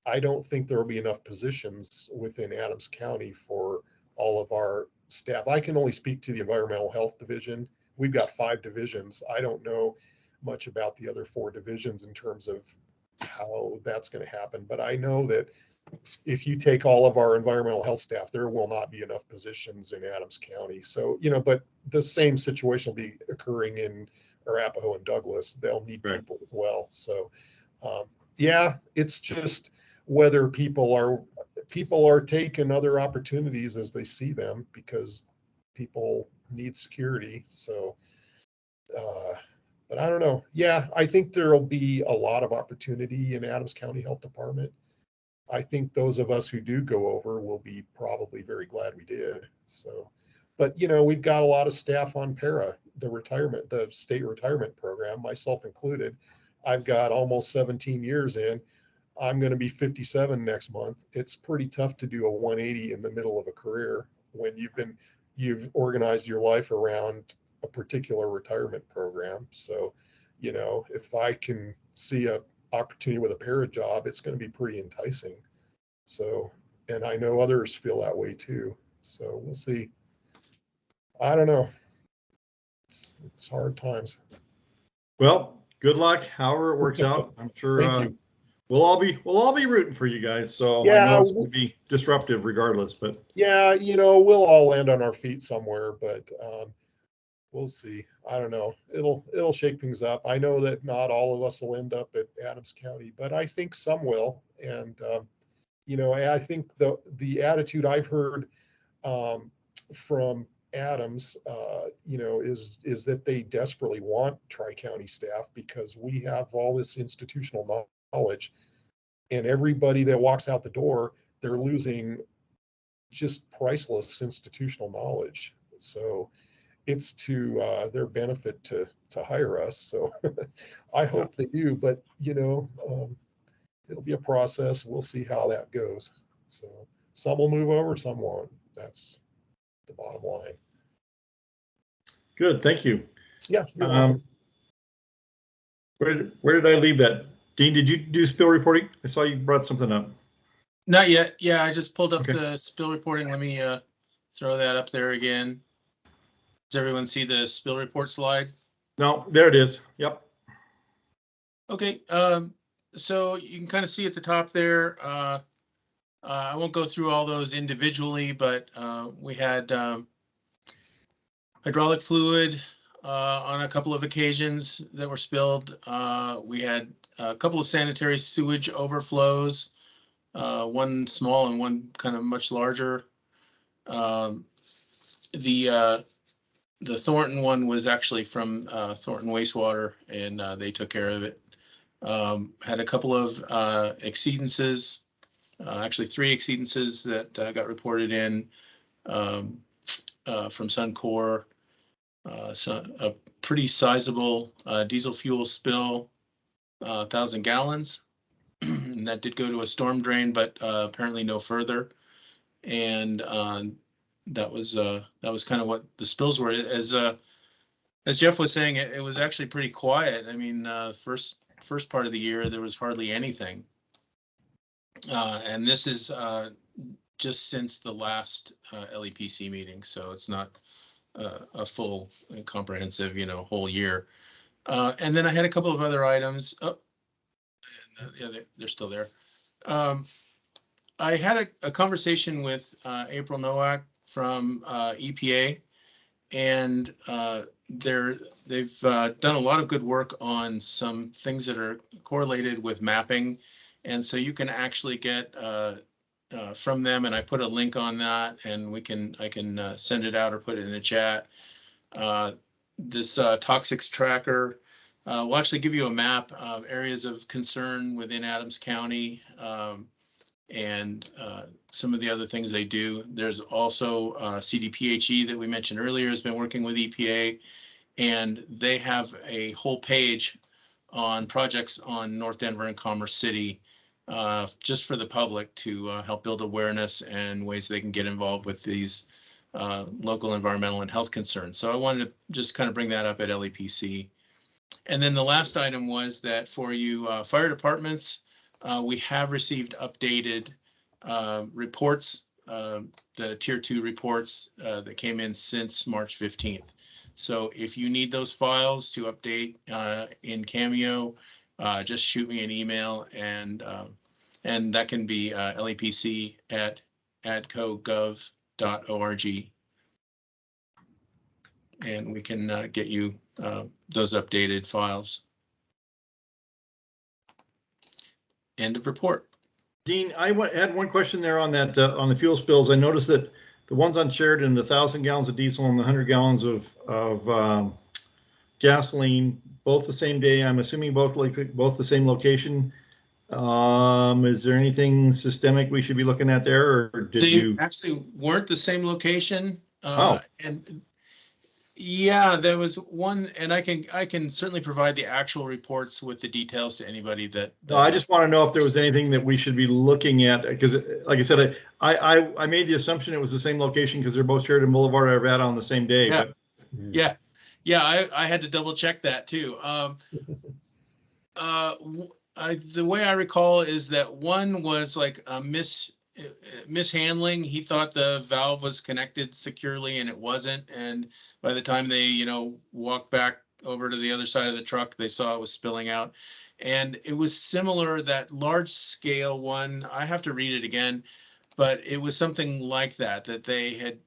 I don't think there will be enough positions within Adams County for all of our staff. I can only speak to the environmental health division. We've got 5 divisions. I don't know much about the other 4 divisions in terms of how that's going to happen, but I know that if you take all of our environmental health staff, there will not be enough positions in Adams County. So, but the same situation will be occurring in Arapahoe and Douglas. They'll need people as well. So, yeah, it's just whether people are taking other opportunities as they see them, because people need security. So, but I don't know. Yeah, I think there'll be a lot of opportunity in Adams County Health Department. I think those of us who do go over will be probably very glad we did. So, but we've got a lot of staff on para, the state retirement program, myself included. I've got almost 17 years in. I'm going to be 57 next month. It's pretty tough to do a 180 in the middle of a career when you've organized your life around a particular retirement program. So, if I can see a opportunity with a para job, it's going to be pretty enticing. So, and I know others feel that way too. So we'll see. I don't know. It's hard times. Well, good luck, however it works out. I'm sure Thank you. we'll all be rooting for you guys. So I Yeah, know it's going to be disruptive regardless, but yeah, we'll all land on our feet somewhere, but we'll see. I don't know. It'll shake things up. I know that not all of us will end up at Adams County, but I think some will. And I think the attitude I've heard from Adams, is that they desperately want Tri-County staff because we have all this institutional knowledge, and everybody that walks out the door, they're losing just priceless institutional knowledge. So it's to their benefit to hire us. So I hope they do, but it'll be a process. We'll see how that goes. So some will move over, some won't. That's the bottom line. good. Thank you. Yeah. You're welcome. Where did I leave that? Dean, did you do spill reporting? I saw you brought something up. Not yet. Yeah, I just pulled up Okay. the spill reporting. Let me throw that up there again. Does everyone see the spill report slide? No, there it is. Yep. Okay, so you can kind of see at the top there. I won't go through all those individually, but we had hydraulic fluid on a couple of occasions that were spilled. We had a couple of sanitary sewage overflows, one small and one kind of much larger. The Thornton one was actually from Thornton Wastewater, and they took care of it. Had a couple of exceedances, actually 3 exceedances that got reported in from Suncor. So a pretty sizable diesel fuel spill, 1,000 gallons, and that did go to a storm drain, but apparently no further. And that was kind of what the spills were. As Jeff was saying, it was actually pretty quiet. I mean, first part of the year there was hardly anything, and this is just since the last LEPC meeting, so it's not a full and comprehensive, whole year. And then I had a couple of other items. Oh, and yeah, they're still there. I had a conversation with April Nowak from EPA, and they've done a lot of good work on some things that are correlated with mapping, and so you can actually get from them, and I put a link on that, and I can send it out or put it in the chat. This toxics tracker will actually give you a map of areas of concern within Adams County, and some of the other things they do. There's also CDPHE that we mentioned earlier has been working with EPA, and they have a whole page on projects on North Denver and Commerce City, just for the public to help build awareness and ways they can get involved with these local environmental and health concerns. So I wanted to just kind of bring that up at LEPC. And then the last item was that for you fire departments, we have received updated reports, the tier 2 reports that came in since March 15th. So if you need those files to update in Cameo, just shoot me an email, and that can be lepc@adcogov.org, and we can get you those updated files. End of report. Dean, I had one question there on that on the fuel spills. I noticed that the ones on Sheridan, the 1,000 gallons of diesel and the 100 gallons of gasoline, both the same day. I'm assuming both the same location. Is there anything systemic we should be looking at there, or did They you actually weren't the same location? Oh. And Yeah, there was one, and I can certainly provide the actual reports with the details to anybody that. No, I just want to know if there was anything that we should be looking at, because like I said, I made the assumption it was the same location because they're both Sheridan Boulevard, Arvada on the same day, Yeah. but. Yeah, I had to double check that too. The way I recall is that one was like a mishandling. He thought the valve was connected securely and it wasn't. And by the time they, walked back over to the other side of the truck, they saw it was spilling out. And it was similar, that large scale one. I have to read it again, but it was something like that they had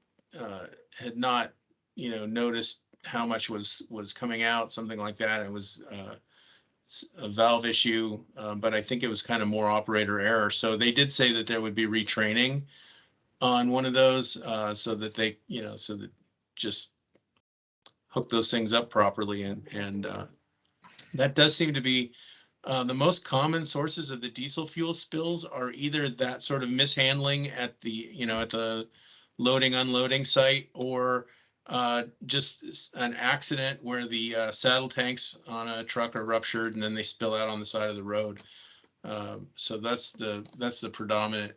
not, noticed how much was coming out, something like that. It was a valve issue, but I think it was kind of more operator error. So they did say that there would be retraining on one of those, so that they, so that just hook those things up properly. And that does seem to be the most common sources of the diesel fuel spills are either that sort of mishandling at the, at the loading, unloading site, or just an accident where the saddle tanks on a truck are ruptured and then they spill out on the side of the road. So that's the predominant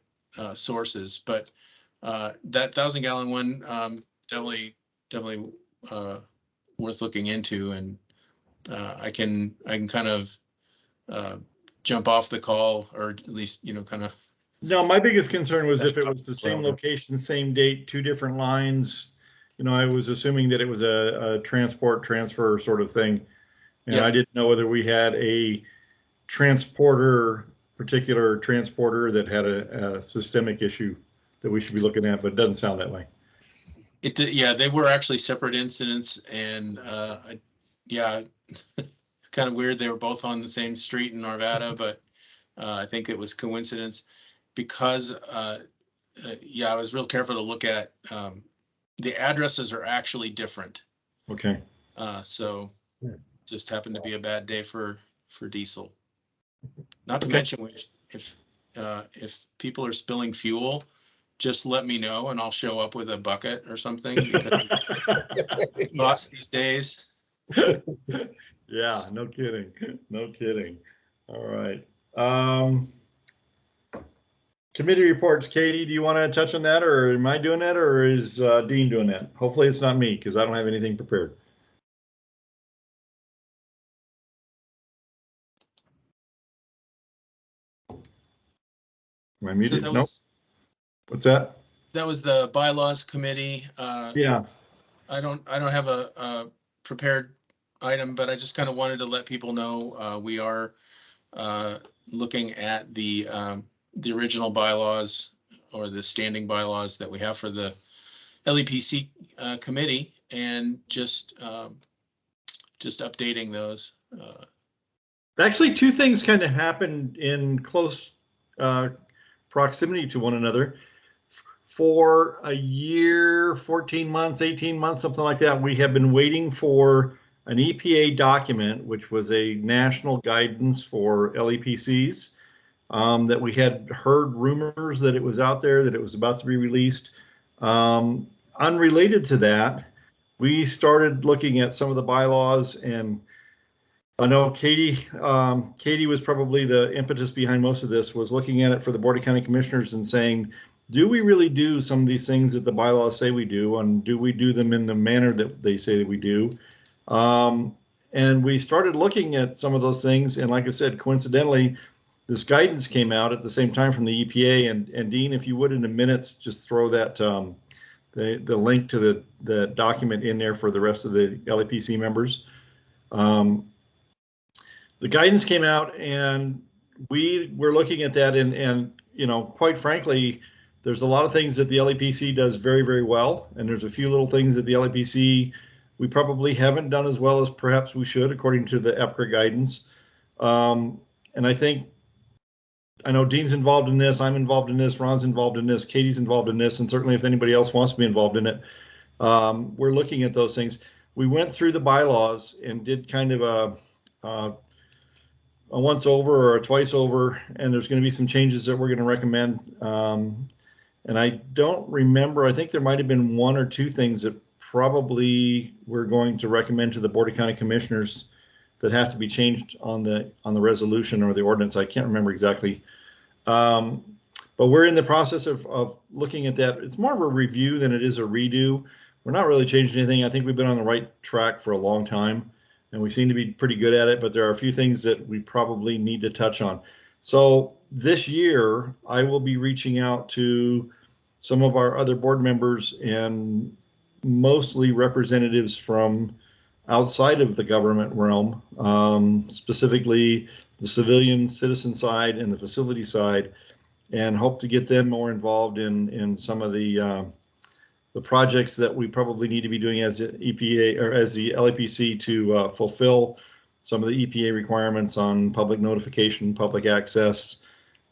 sources. But that 1,000-gallon one, definitely worth looking into. And I can kind of jump off the call, or at least kind of. No, my biggest concern was if it was the same location, same date, two different lines. I was assuming that it was a transport transfer sort of thing. And I didn't know whether we had a particular transporter that had a systemic issue that we should be looking at, but it doesn't sound that way. They were actually separate incidents, and it's kind of weird. They were both on the same street in Arvada, but I think it was coincidence because, I was real careful to look at the addresses are actually different. Okay. So just happened to be a bad day for diesel. Not to mention, if people are spilling fuel, just let me know and I'll show up with a bucket or something, because costs these days. Yeah, no kidding. No kidding. All right. Committee reports. Katie, do you want to touch on that, or am I doing that, or is Dean doing that? Hopefully it's not me, because I don't have anything prepared. Am I muted? Nope. What's that? That was the bylaws committee. Yeah. I don't have a prepared item, but I just kind of wanted to let people know we are looking at the original bylaws, or the standing bylaws that we have for the LEPC committee, and just updating those. Actually, two things kind of happened in close proximity to one another. For a year, 14 months, 18 months, something like that, we have been waiting for an EPA document, which was a national guidance for LEPCs, that we had heard rumors that it was out there, that it was about to be released. Unrelated to that, we started looking at some of the bylaws, and I know Katie was probably the impetus behind most of this, was looking at it for the Board of County Commissioners and saying, do we really do some of these things that the bylaws say we do, and do we do them in the manner that they say that we do? And we started looking at some of those things, and like I said, coincidentally, this guidance came out at the same time from the EPA. And Dean, if you would, in the minutes, just throw that the link to the document in there for the rest of the LEPC members. The guidance came out, and we were looking at that, and quite frankly, there's a lot of things that the LEPC does very, very well, and there's a few little things that the LEPC we probably haven't done as well as perhaps we should, according to the EPCRA guidance. And I know Dean's involved in this, I'm involved in this, Ron's involved in this, Katie's involved in this, and certainly if anybody else wants to be involved in it, we're looking at those things. We went through the bylaws and did kind of a once over or a twice over, and there's going to be some changes that we're going to recommend. And I don't remember, I think there might have been one or two things that probably we're going to recommend to the Board of County Commissioners that have to be changed on the resolution or the ordinance. I can't remember exactly. But we're in the process of looking at that. It's more of a review than it is a redo. We're not really changing anything. I think we've been on the right track for a long time, and we seem to be pretty good at it, but there are a few things that we probably need to touch on. So this year, I will be reaching out to some of our other board members and mostly representatives from outside of the government realm, specifically the civilian citizen side and the facility side, and hope to get them more involved in some of the projects that we probably need to be doing as the EPA or as the LEPC to fulfill some of the EPA requirements on public notification, public access.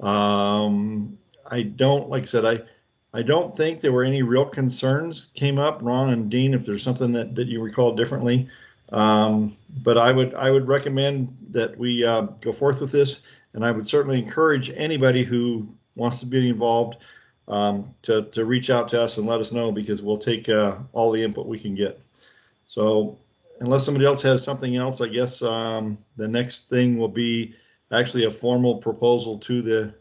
I don't, like I said, I don't think there were any real concerns came up. Ron and Dean, if there's something that you recall differently, but I would recommend that we go forth with this, and I would certainly encourage anybody who wants to be involved to reach out to us and let us know, because we'll take all the input we can get. So unless somebody else has something else, I guess the next thing will be actually a formal proposal to the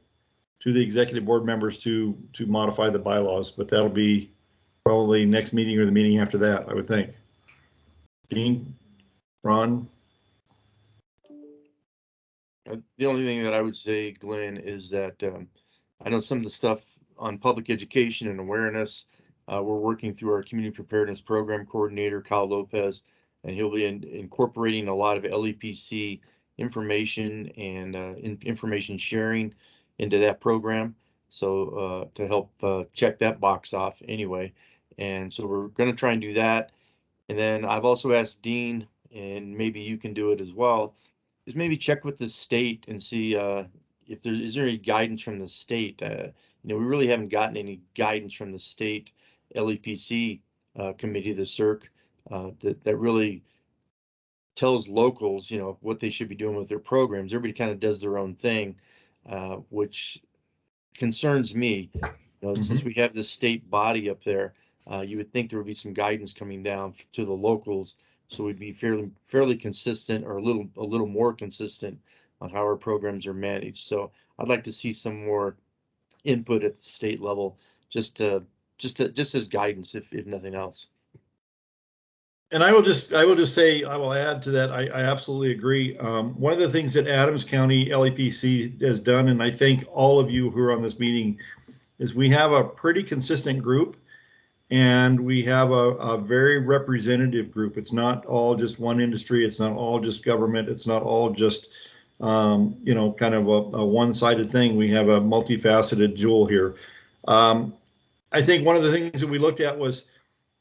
executive board members to modify the bylaws, but that'll be probably next meeting or the meeting after that, I would think. Dean, Ron? The only thing that I would say, Glenn, is that I know some of the stuff on public education and awareness, we're working through our community preparedness program coordinator, Kyle Lopez, and he'll be incorporating a lot of LEPC information and information sharing into that program. So to help check that box off anyway. And so we're going to try and do that. And then I've also asked Dean, and maybe you can do it as well, is maybe check with the state and see if is there any guidance from the state. We really haven't gotten any guidance from the state LEPC committee, the CERC, that really tells locals, what they should be doing with their programs. Everybody kind of does their own thing, which concerns me. Since we have this state body up there, you would think there would be some guidance coming down to the locals, so we'd be fairly consistent, or a little more consistent on how our programs are managed. So I'd like to see some more input at the state level, just as guidance, if nothing else. And I will just say, I will add to that, I absolutely agree. One of the things that Adams County LEPC has done, and I thank all of you who are on this meeting, is we have a pretty consistent group, and we have a very representative group. It's not all just one industry. It's not all just government. It's not all just, kind of a one-sided thing. We have a multifaceted jewel here. I think one of the things that we looked at was,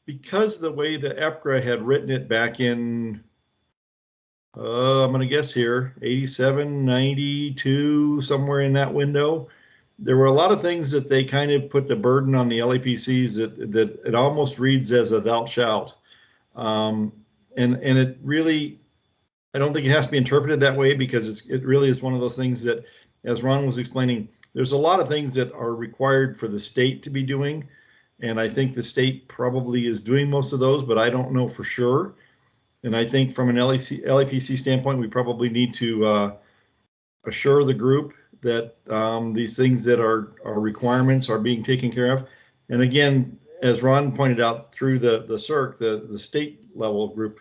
because the way the EPCRA had written it back in, I'm going to guess here, 87, 92, somewhere in that window, there were a lot of things that they kind of put the burden on the LEPCs that it almost reads as a thou shalt. And it really, I don't think it has to be interpreted that way, because it really is one of those things that, as Ron was explaining, there's a lot of things that are required for the state to be doing. And I think the state probably is doing most of those, but I don't know for sure. And I think from an LEPC standpoint, we probably need to assure the group that these things that are requirements are being taken care of. And again, as Ron pointed out, through the CERC, the state level group,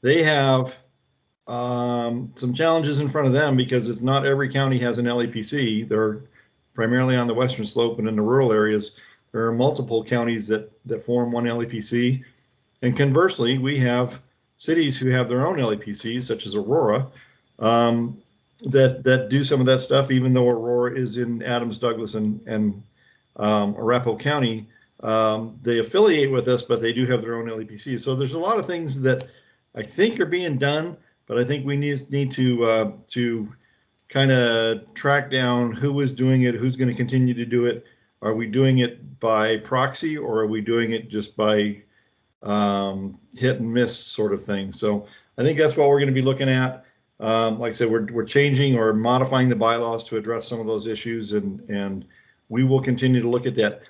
they have some challenges in front of them, because it's not every county has an LEPC. They're primarily on the western slope and in the rural areas. There are multiple counties that form one LEPC. And conversely, we have cities who have their own LEPCs, such as Aurora, that do some of that stuff, even though Aurora is in Adams, Douglas, and Arapahoe County. They affiliate with us, but they do have their own LEPCs. So there's a lot of things that I think are being done, but I think we need to kind of track down who is doing it, who's going to continue to do it. Are we doing it by proxy, or are we doing it just by hit and miss sort of thing? So I think that's what we're going to be looking at. Like I said, we're changing or modifying the bylaws to address some of those issues, and we will continue to look at that.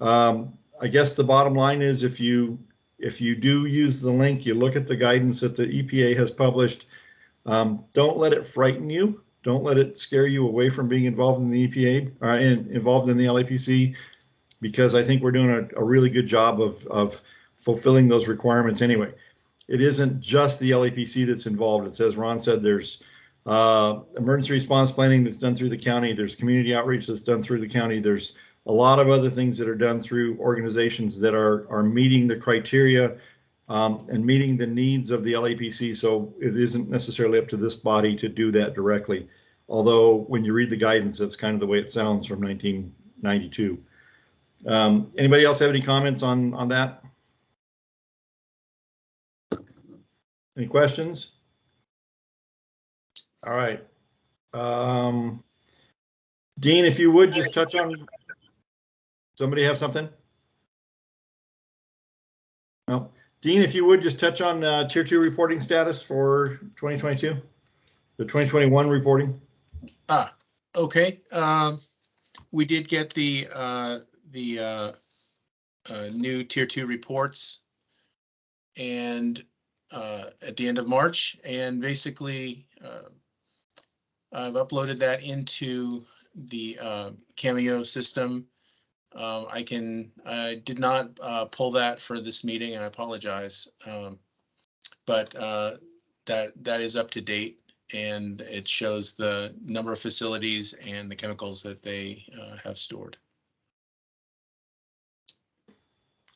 I guess the bottom line is, if you if you do use the link, you look at the guidance that the EPA has published. Don't let it frighten you. Don't let it scare you away from being involved in the EPA and involved in the LEPC, because I think we're doing a really good job of fulfilling those requirements anyway. It isn't just the LEPC that's involved. It's, as Ron said, there's emergency response planning that's done through the county. There's community outreach that's done through the county. There's a lot of other things that are done through organizations that are meeting the criteria and meeting the needs of the LEPC. So it isn't necessarily up to this body to do that directly. Although when you read the guidance, that's kind of the way it sounds from 1992. Anybody else have any comments on that? Any questions? All right. Dean, if you would just touch on, somebody have something? No. Dean, if you would just touch on Tier 2 reporting status for 2022, the 2021 reporting. Okay. We did get the new Tier 2 reports and at the end of March, and basically I've uploaded that into the Cameo system. I did not pull that for this meeting. I apologize, but that is up to date, and it shows the number of facilities and the chemicals that they have stored.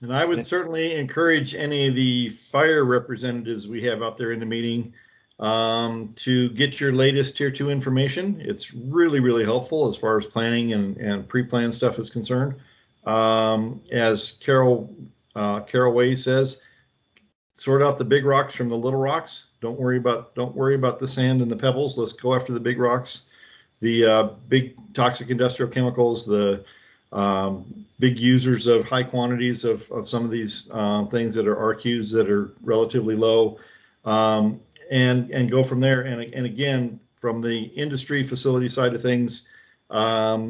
And I would certainly encourage any of the fire representatives we have out there in the meeting to get your latest Tier 2 information. It's really, really helpful as far as planning and pre-plan stuff is concerned. As Carol Way says, sort out the big rocks from the little rocks. Don't worry about the sand and the pebbles. Let's go after the big rocks, the big toxic industrial chemicals, the big users of high quantities of some of these things that are RQs that are relatively low, and go from there. And again, from the industry facility side of things,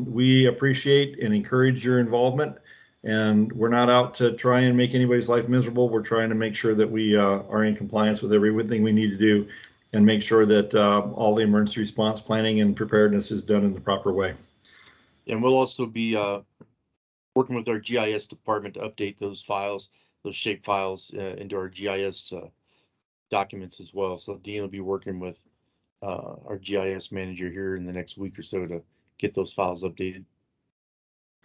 we appreciate and encourage your involvement, and we're not out to try and make anybody's life miserable. We're trying to make sure that we are in compliance with everything we need to do and make sure that all the emergency response planning and preparedness is done in the proper way. And we'll also be working with our GIS department to update those files, those shape files into our GIS documents as well. So Dean will be working with our GIS manager here in the next week or so to get those files updated.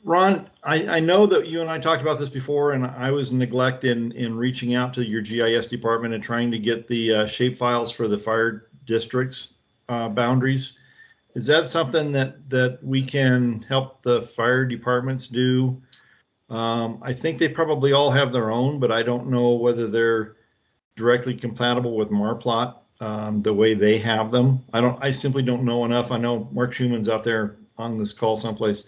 Ron, I know that you and I talked about this before, and I was neglect in reaching out to your GIS department and trying to get the shape files for the fire districts boundaries. Is that something that we can help the fire departments do? I think they probably all have their own, but I don't know whether they're directly compatible with Marplot the way they have them. I simply don't know enough. I know Mark Schumann's out there on this call someplace.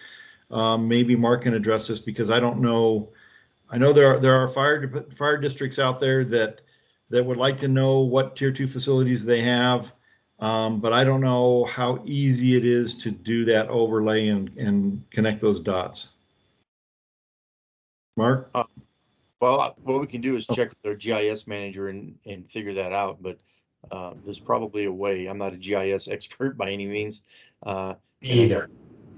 Maybe Mark can address this, because I don't know. I know there are fire districts out there that would like to know what Tier 2 facilities they have. But I don't know how easy it is to do that overlay and connect those dots. Mark? Well, what we can do is check with our GIS manager and figure that out, but there's probably a way. I'm not a GIS expert by any means. Either.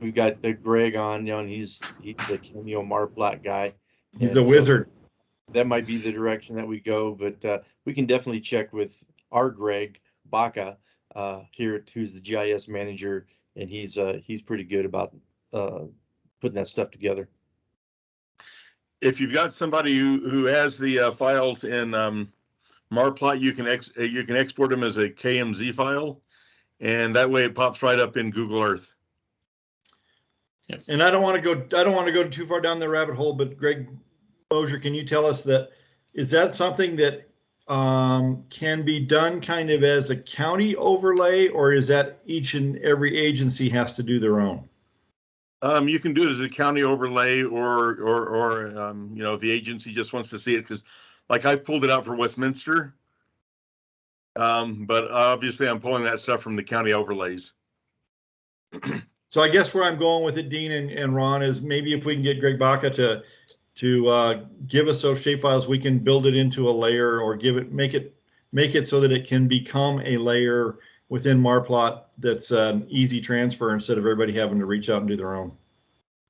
We've got Greg on, and he's the Cameo Marplot guy. He's a wizard. So that might be the direction that we go, but we can definitely check with our Greg Baca here, who's the GIS manager, and he's pretty good about putting that stuff together. If you've got somebody who has the files in Marplot, you can export them as a KMZ file, and that way it pops right up in Google Earth. Yep. And I don't want to go too far down the rabbit hole, but Greg Mosier, can you tell us is that something that can be done kind of as a county overlay, or is that each and every agency has to do their own? You can do it as a county overlay, or if the agency just wants to see it, because like I've pulled it out for Westminster, but obviously I'm pulling that stuff from the county overlays. So I guess where I'm going with it, Dean and Ron, is maybe if we can get Greg Baca to give us those shapefiles. We can build it into a layer or make it so that it can become a layer within Marplot that's an easy transfer instead of everybody having to reach out and do their own.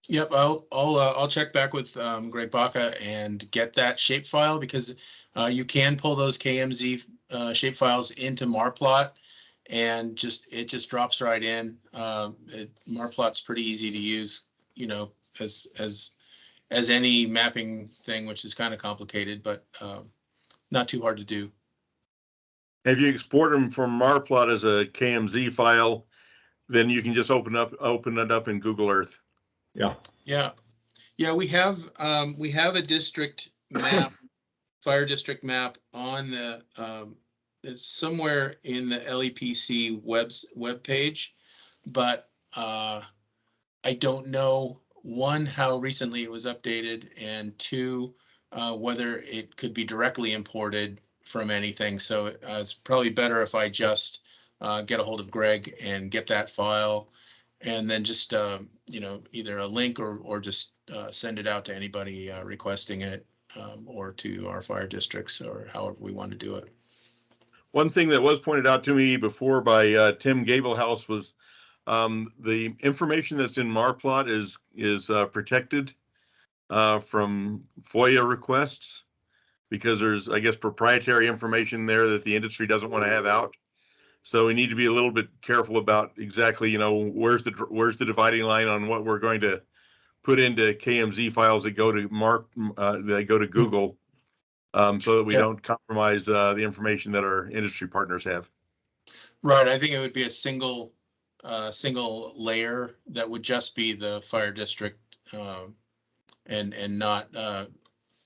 Yep, I'll check back with Greg Baca and get that shapefile, because you can pull those KMZ shapefiles into Marplot, and it just drops right in. Marplot's pretty easy to use, you know, as any mapping thing, which is kind of complicated, but not too hard to do. If you export them from Marplot as a KMZ file, then you can just open it up in Google Earth. Yeah. We have a district map, fire district map on the it's somewhere in the LEPC web page, but I don't know, one, how recently it was updated, and two, whether it could be directly imported from anything. So it's probably better if I just get a hold of Greg and get that file, and then just you know, either a link or just send it out to anybody requesting it, or to our fire districts, or however we want to do it. One thing that was pointed out to me before by Tim Gablehouse was the information that's in Marplot is protected from FOIA requests, because there's, I guess, proprietary information there that the industry doesn't want to have out. So we need to be a little bit careful about exactly, you know, where's the dividing line on what we're going to put into KMZ files that go to Google, so that we don't compromise the information that our industry partners have. Right. I think it would be a single layer that would just be the fire district, and not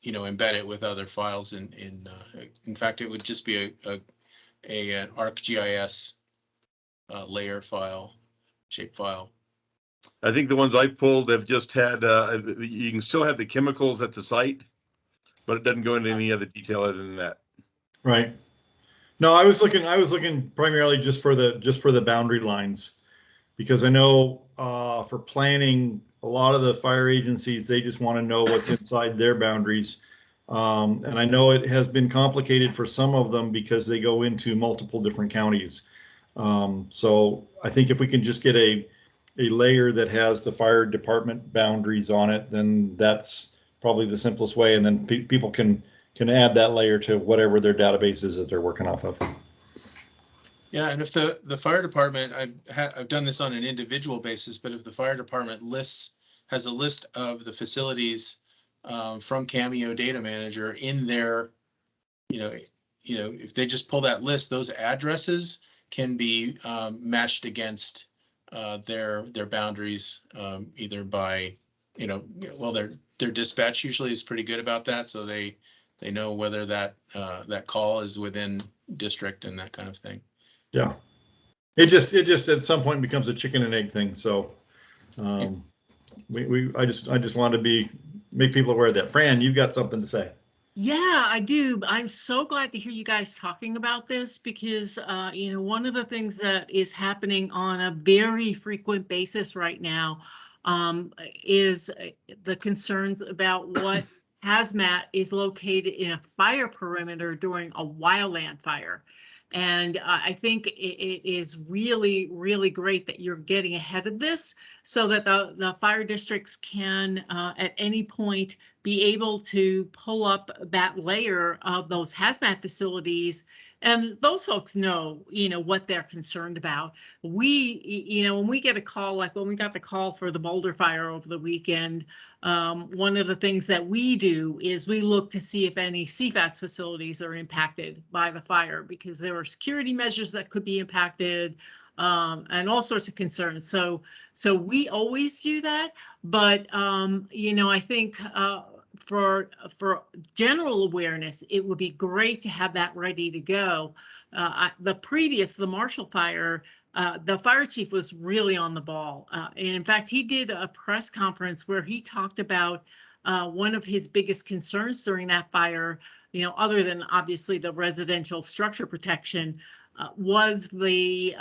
you know, embed it with other files. In fact, it would just be an ArcGIS layer file, shape file. I think the ones I've pulled have just had, you can still have the chemicals at the site, but it doesn't go into any other detail other than that. Right. No, I was looking primarily just for the boundary lines, because I know for planning, a lot of the fire agencies, they just want to know what's inside their boundaries. And I know it has been complicated for some of them because they go into multiple different counties. So I think if we can just get a layer that has the fire department boundaries on it, then that's probably the simplest way. And then people can add that layer to whatever their database is that they're working off of. Yeah, and if the fire department, I've done this on an individual basis, but if the fire department has a list of the facilities from Cameo Data Manager in their, you know, if they just pull that list, those addresses can be matched against their boundaries, either by, you know, well, their dispatch usually is pretty good about that, so they know whether that call is within district and that kind of thing. Yeah, it just at some point becomes a chicken and egg thing. So I just want to make people aware of that. Fran, you've got something to say. Yeah, I do. I'm so glad to hear you guys talking about this, because you know, one of the things that is happening on a very frequent basis right now is the concerns about what hazmat is located in a fire perimeter during a wildland fire. And I think it is really, really great that you're getting ahead of this, so that the fire districts can at any point be able to pull up that layer of those hazmat facilities. And those folks know, you know, what they're concerned about. You know, when we get a call, like when we got the call for the Boulder fire over the weekend, one of the things that we do is we look to see if any CFATS facilities are impacted by the fire, because there are security measures that could be impacted, and all sorts of concerns. So we always do that. But, you know, I think for general awareness, it would be great to have that ready to go. The Marshall fire, the fire chief was really on the ball. And in fact, he did a press conference where he talked about one of his biggest concerns during that fire, you know, other than obviously the residential structure protection, was the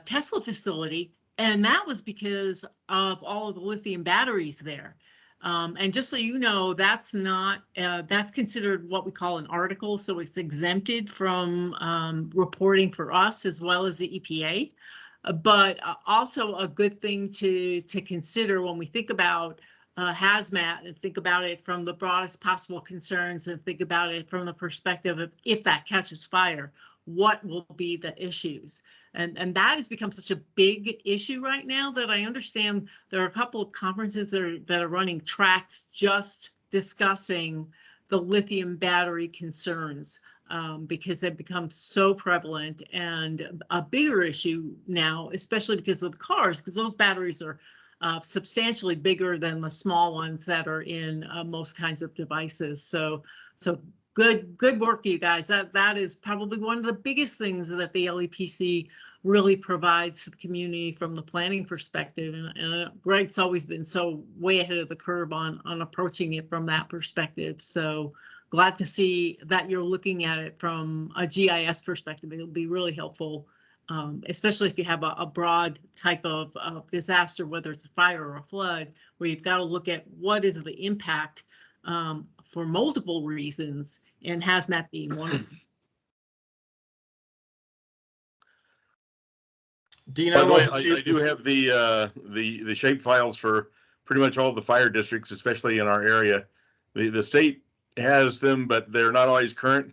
Tesla facility. And that was because of all of the lithium batteries there. And just so you know, that's not, that's considered what we call an article. So it's exempted from reporting for us as well as the EPA. But also a good thing to consider when we think about hazmat, and think about it from the broadest possible concerns, and think about it from the perspective of if that catches fire, what will be the issues. And that has become such a big issue right now that I understand there are a couple of conferences that are running tracks just discussing the lithium battery concerns, because they've become so prevalent and a bigger issue now, especially because of the cars, because those batteries are substantially bigger than the small ones that are in most kinds of devices. So good work, you guys. That is probably one of the biggest things that the LEPC really provides to the community from the planning perspective. And Greg's always been so way ahead of the curve on approaching it from that perspective. So glad to see that you're looking at it from a GIS perspective. It'll be really helpful, especially if you have a broad type of disaster, whether it's a fire or a flood, where you've got to look at what is the impact for multiple reasons, and hazmat being one of them. Dean, By I the way, wasn't I do have the shape files for pretty much all the fire districts, especially in our area. The state has them, but they're not always current.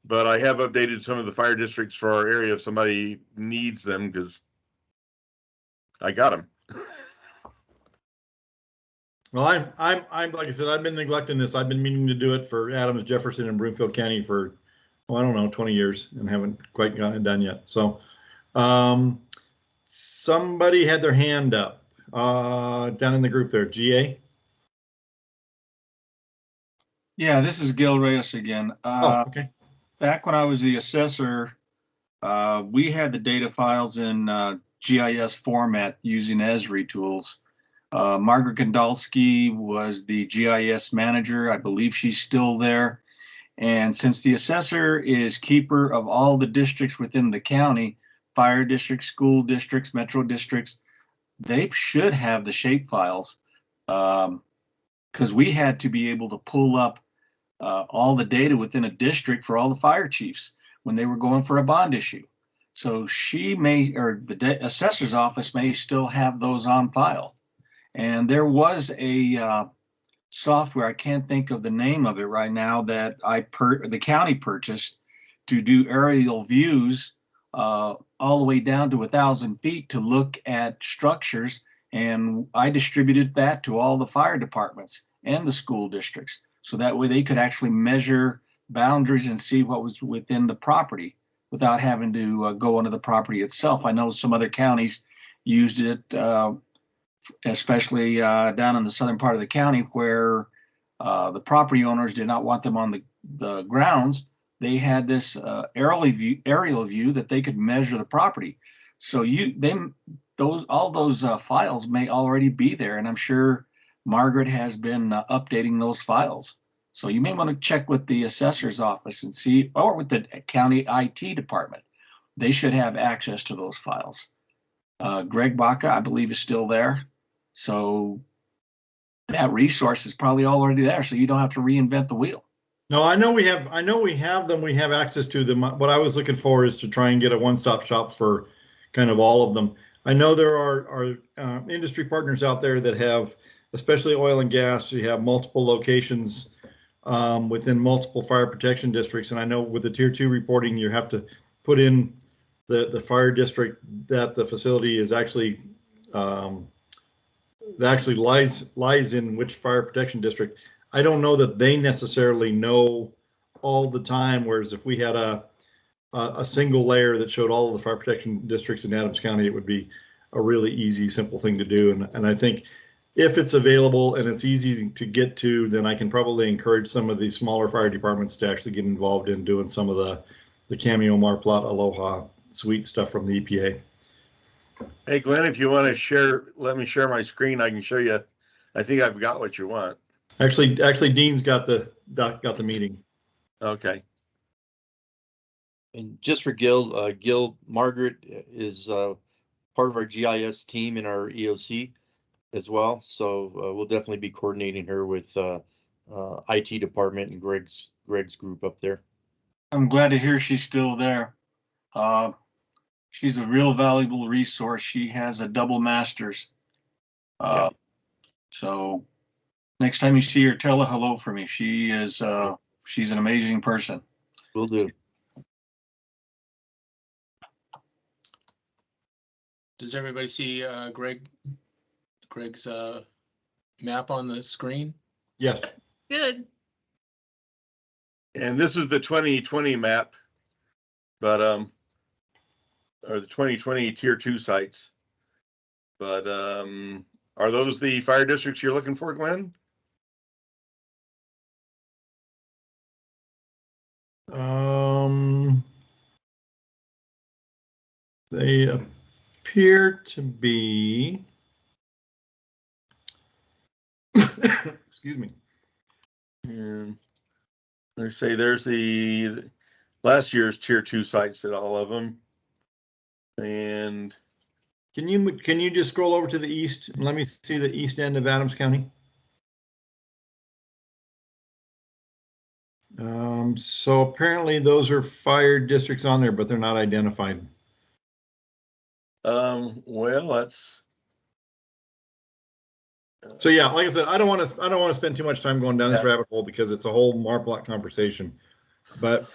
But I have updated some of the fire districts for our area if somebody needs them, because I got them. Well, I'm like I said, I've been neglecting this. I've been meaning to do it for Adams, Jefferson, and Broomfield County for, well, I don't know, 20 years, and haven't quite gotten it done yet. So, somebody had their hand up down in the group there. GA. Yeah, this is Gil Reyes again. Okay. Back when I was the assessor, we had the data files in GIS format using Esri tools. Margaret Gandalski was the GIS manager. I believe she's still there. And since the assessor is keeper of all the districts within the county, fire districts, school districts, metro districts, they should have the shape files, because we had to be able to pull up all the data within a district for all the fire chiefs when they were going for a bond issue. So she may, or the assessor's office may still have those on file. And there was a software, I can't think of the name of it right now, that the county purchased to do aerial views all the way down to 1,000 feet to look at structures. And I distributed that to all the fire departments and the school districts. So that way they could actually measure boundaries and see what was within the property without having to go into the property itself. I know some other counties used it, especially down in the southern part of the county where the property owners did not want them on the grounds. They had this aerial view that they could measure the property. So all those files may already be there, and I'm sure Margaret has been updating those files. So you may want to check with the assessor's office and see, or with the county IT department. They should have access to those files. Greg Baca, I believe, is still there. So that resource is probably already there, so you don't have to reinvent the wheel. No, I know we have them. We have access to them. What I was looking for is to try and get a one-stop shop for kind of all of them. I know there are industry partners out there that have, especially oil and gas, you have multiple locations within multiple fire protection districts. And I know with the tier 2 reporting, you have to put in the fire district that the facility is actually lies in which fire protection district. I don't know that they necessarily know all the time, whereas if we had a single layer that showed all of the fire protection districts in Adams County, it would be a really easy, simple thing to do. And I think if it's available and it's easy to get to, then I can probably encourage some of these smaller fire departments to actually get involved in doing some of the Cameo, Marplot, Aloha suite stuff from the EPA. Hey, Glenn, if you want to share, let me share my screen. I can show you. I think I've got what you want. Actually, Dean's got the meeting. Okay. And just for Gil, Margaret is part of our GIS team in our EOC. as well. So we'll definitely be coordinating her with IT department and Greg's group up there. I'm glad to hear she's still there. She's a real valuable resource. She has a double master's. Yeah. So next time you see her, tell her hello for me. She's an amazing person. Will do. Does everybody see Greg's map on the screen? Yes. Good. And this is the 2020 map, but or the 2020 tier 2 sites. But are those the fire districts you're looking for, Glenn? They appear to be. Excuse me. And I say there's the last year's tier 2 sites at all of them. And Can you just scroll over to the east and let me see the east end of Adams County? So apparently those are fire districts on there, but they're not identified. well, that's. So yeah, like I said, I don't want to spend too much time going down this rabbit hole because it's a whole Marplot conversation. But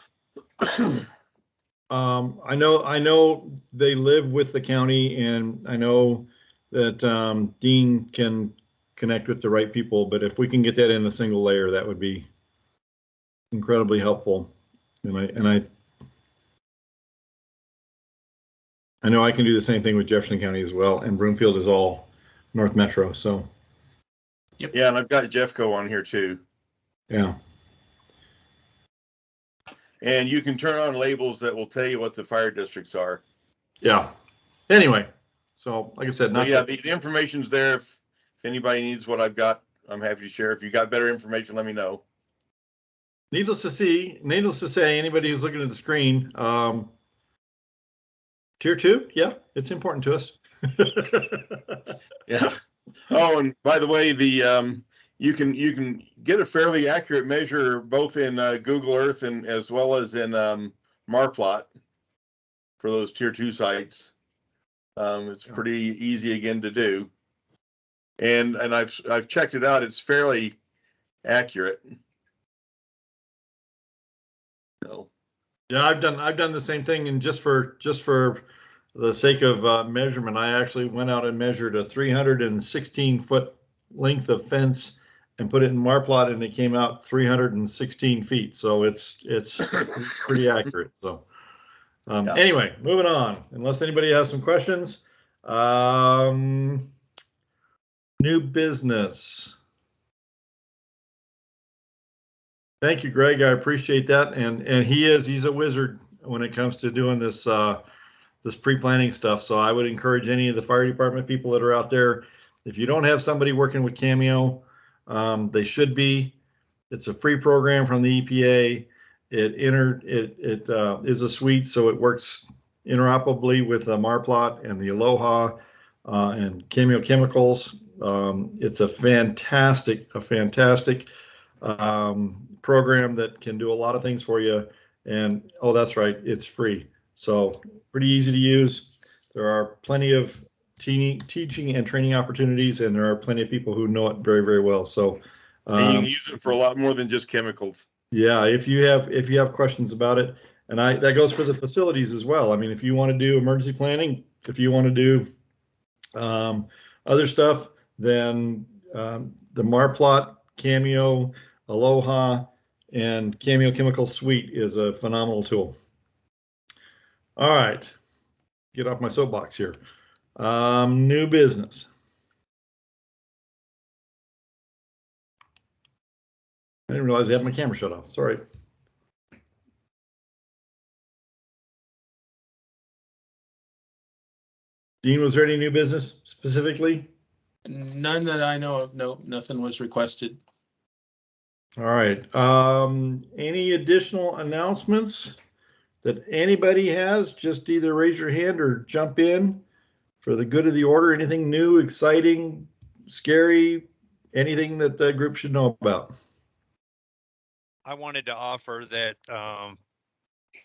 I know they live with the county, and I know that Dean can connect with the right people. But if we can get that in a single layer, that would be incredibly helpful. And I know I can do the same thing with Jefferson County as well, and Broomfield is all North Metro. So. Yep. Yeah, and I've got Jeffco on here too. Yeah. And you can turn on labels that will tell you what the fire districts are. Yeah. Anyway, so like I said, the information's there. If anybody needs what I've got, I'm happy to share. If you got better information, let me know. Needless to say, anybody who's looking at the screen, tier 2, yeah, it's important to us. Yeah. Oh, and by the way, the you can get a fairly accurate measure both in Google Earth and as well as in Marplot for those tier 2 sites. It's pretty easy again to do, and I've checked it out. It's fairly accurate. No. Yeah, I've done the same thing, and just for the sake of measurement, I actually went out and measured a 316-foot length of fence and put it in Marplot, and it came out 316 feet. So it's pretty accurate. So anyway, moving on. Unless anybody has some questions, new business. Thank you, Greg. I appreciate that. And he's a wizard when it comes to doing this this pre-planning stuff. So I would encourage any of the fire department people that are out there, if you don't have somebody working with Cameo, they should be. It's a free program from the EPA. It is a suite, so it works interoperably with Marplot and the Aloha and Cameo Chemicals. It's a fantastic program that can do a lot of things for you. And oh, that's right, it's free. So pretty easy to use. There are plenty of teaching and training opportunities, and there are plenty of people who know it very, very well. So and you can use it for a lot more than just chemicals. Yeah, if you have questions about it, and that goes for the facilities as well. I mean, if you want to do emergency planning, if you want to do other stuff, then the Marplot, Cameo, Aloha, and Cameo Chemical Suite is a phenomenal tool. All right, get off my soapbox here. New business. I didn't realize I had my camera shut off. Sorry. Dean, was there any new business specifically? None that I know of. No, nothing was requested. All right. Any additional announcements that anybody has? Just either raise your hand or jump in for the good of the order. Anything new, exciting, Scary, anything that the group should know about? I wanted to offer that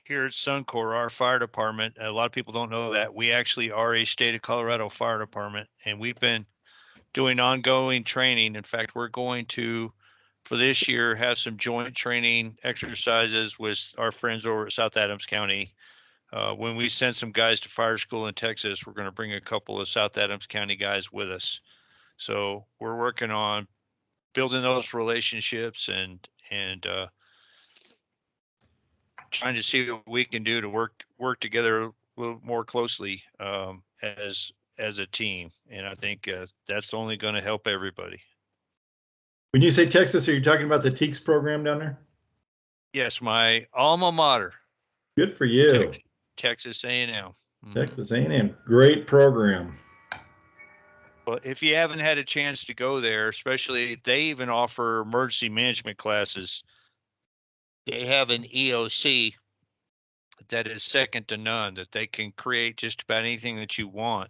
here at Suncor, our fire department, a lot of people don't know that we actually are a state of Colorado fire department, and we've been doing ongoing training. In fact, we're going to, for this year, have some joint training exercises with our friends over at South Adams County. When we send some guys to fire school in Texas, we're going to bring a couple of South Adams County guys with us. So we're working on building those relationships and trying to see what we can do to work together a little more closely as a team. And I think that's only going to help everybody. When you say Texas, are you talking about the TEACS program down there? Yes, my alma mater. Good for you. Texas A&M. Texas A&M, great program. Well, if you haven't had a chance to go there, especially they even offer emergency management classes. They have an EOC that is second to none, that they can create just about anything that you want.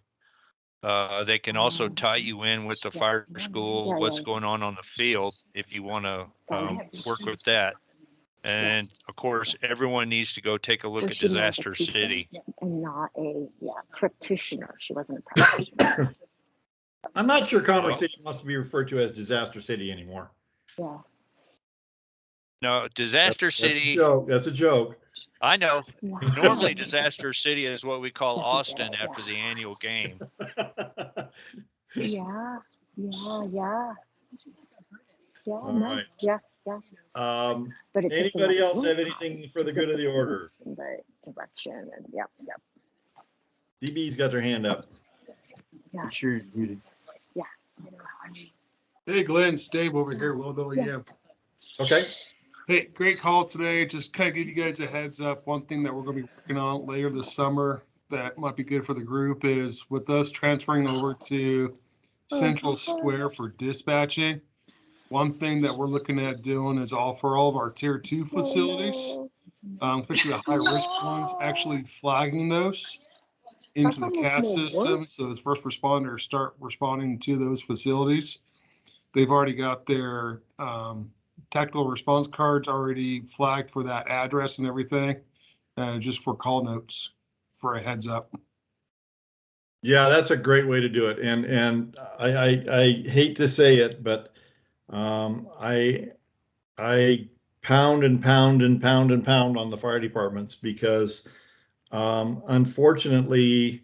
They can also tie you in with the fire school, what's going on the field, if you want to work with that. And of course, everyone needs to go take a look at Disaster City. And not a practitioner. She wasn't a practitioner. I'm not sure Commerce City wants to be referred to as Disaster City anymore. Yeah. No, Disaster City. That's a joke. I know. Normally, Disaster City is what we call Austin after the annual game. Yeah. All No, right. yeah. But it takes Anybody enough else have willpower anything for the to good get of the order? in the direction and yep. DB's got their hand up. Yeah. Sure, you're muted. Hey, Glenn, it's Dave over here. Well, yeah. Okay. Hey, great call today. Just kind of give you guys a heads up. One thing that we're going to be working on later this summer that might be good for the group is with us transferring over to Central Square for dispatching. One thing that we're looking at doing is for all of our tier 2 facilities, especially the high risk ones, actually flagging those into the CAT system. So as first responders start responding to those facilities. They've already got their tactical response cards already flagged for that address and everything, just for call notes for a heads up. Yeah, that's a great way to do it. And I hate to say it, but I pound and pound and pound and pound on the fire departments because unfortunately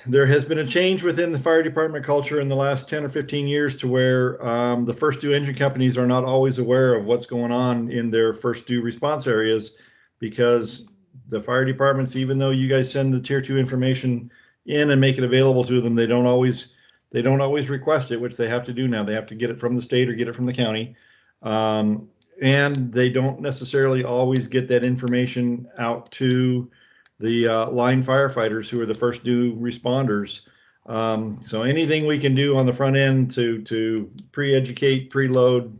there has been a change within the fire department culture in the last 10 or 15 years to where the first due engine companies are not always aware of what's going on in their first due response areas, because the fire departments, even though you guys send the tier 2 information in and make it available to them, they don't always request it, which they have to do now. They have to get it from the state or get it from the county. And they don't necessarily always get that information out to the line firefighters who are the first due responders. So anything we can do on the front end to pre-educate, preload,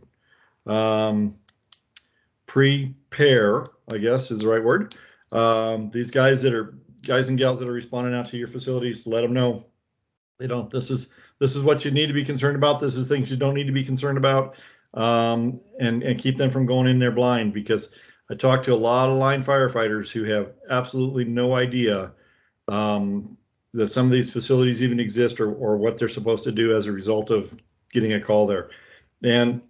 prepare, I guess is the right word. These guys and gals that are responding out to your facilities, let them know, this is what you need to be concerned about. This is things you don't need to be concerned about, and keep them from going in there blind, because I talked to a lot of line firefighters who have absolutely no idea that some of these facilities even exist or what they're supposed to do as a result of getting a call there. And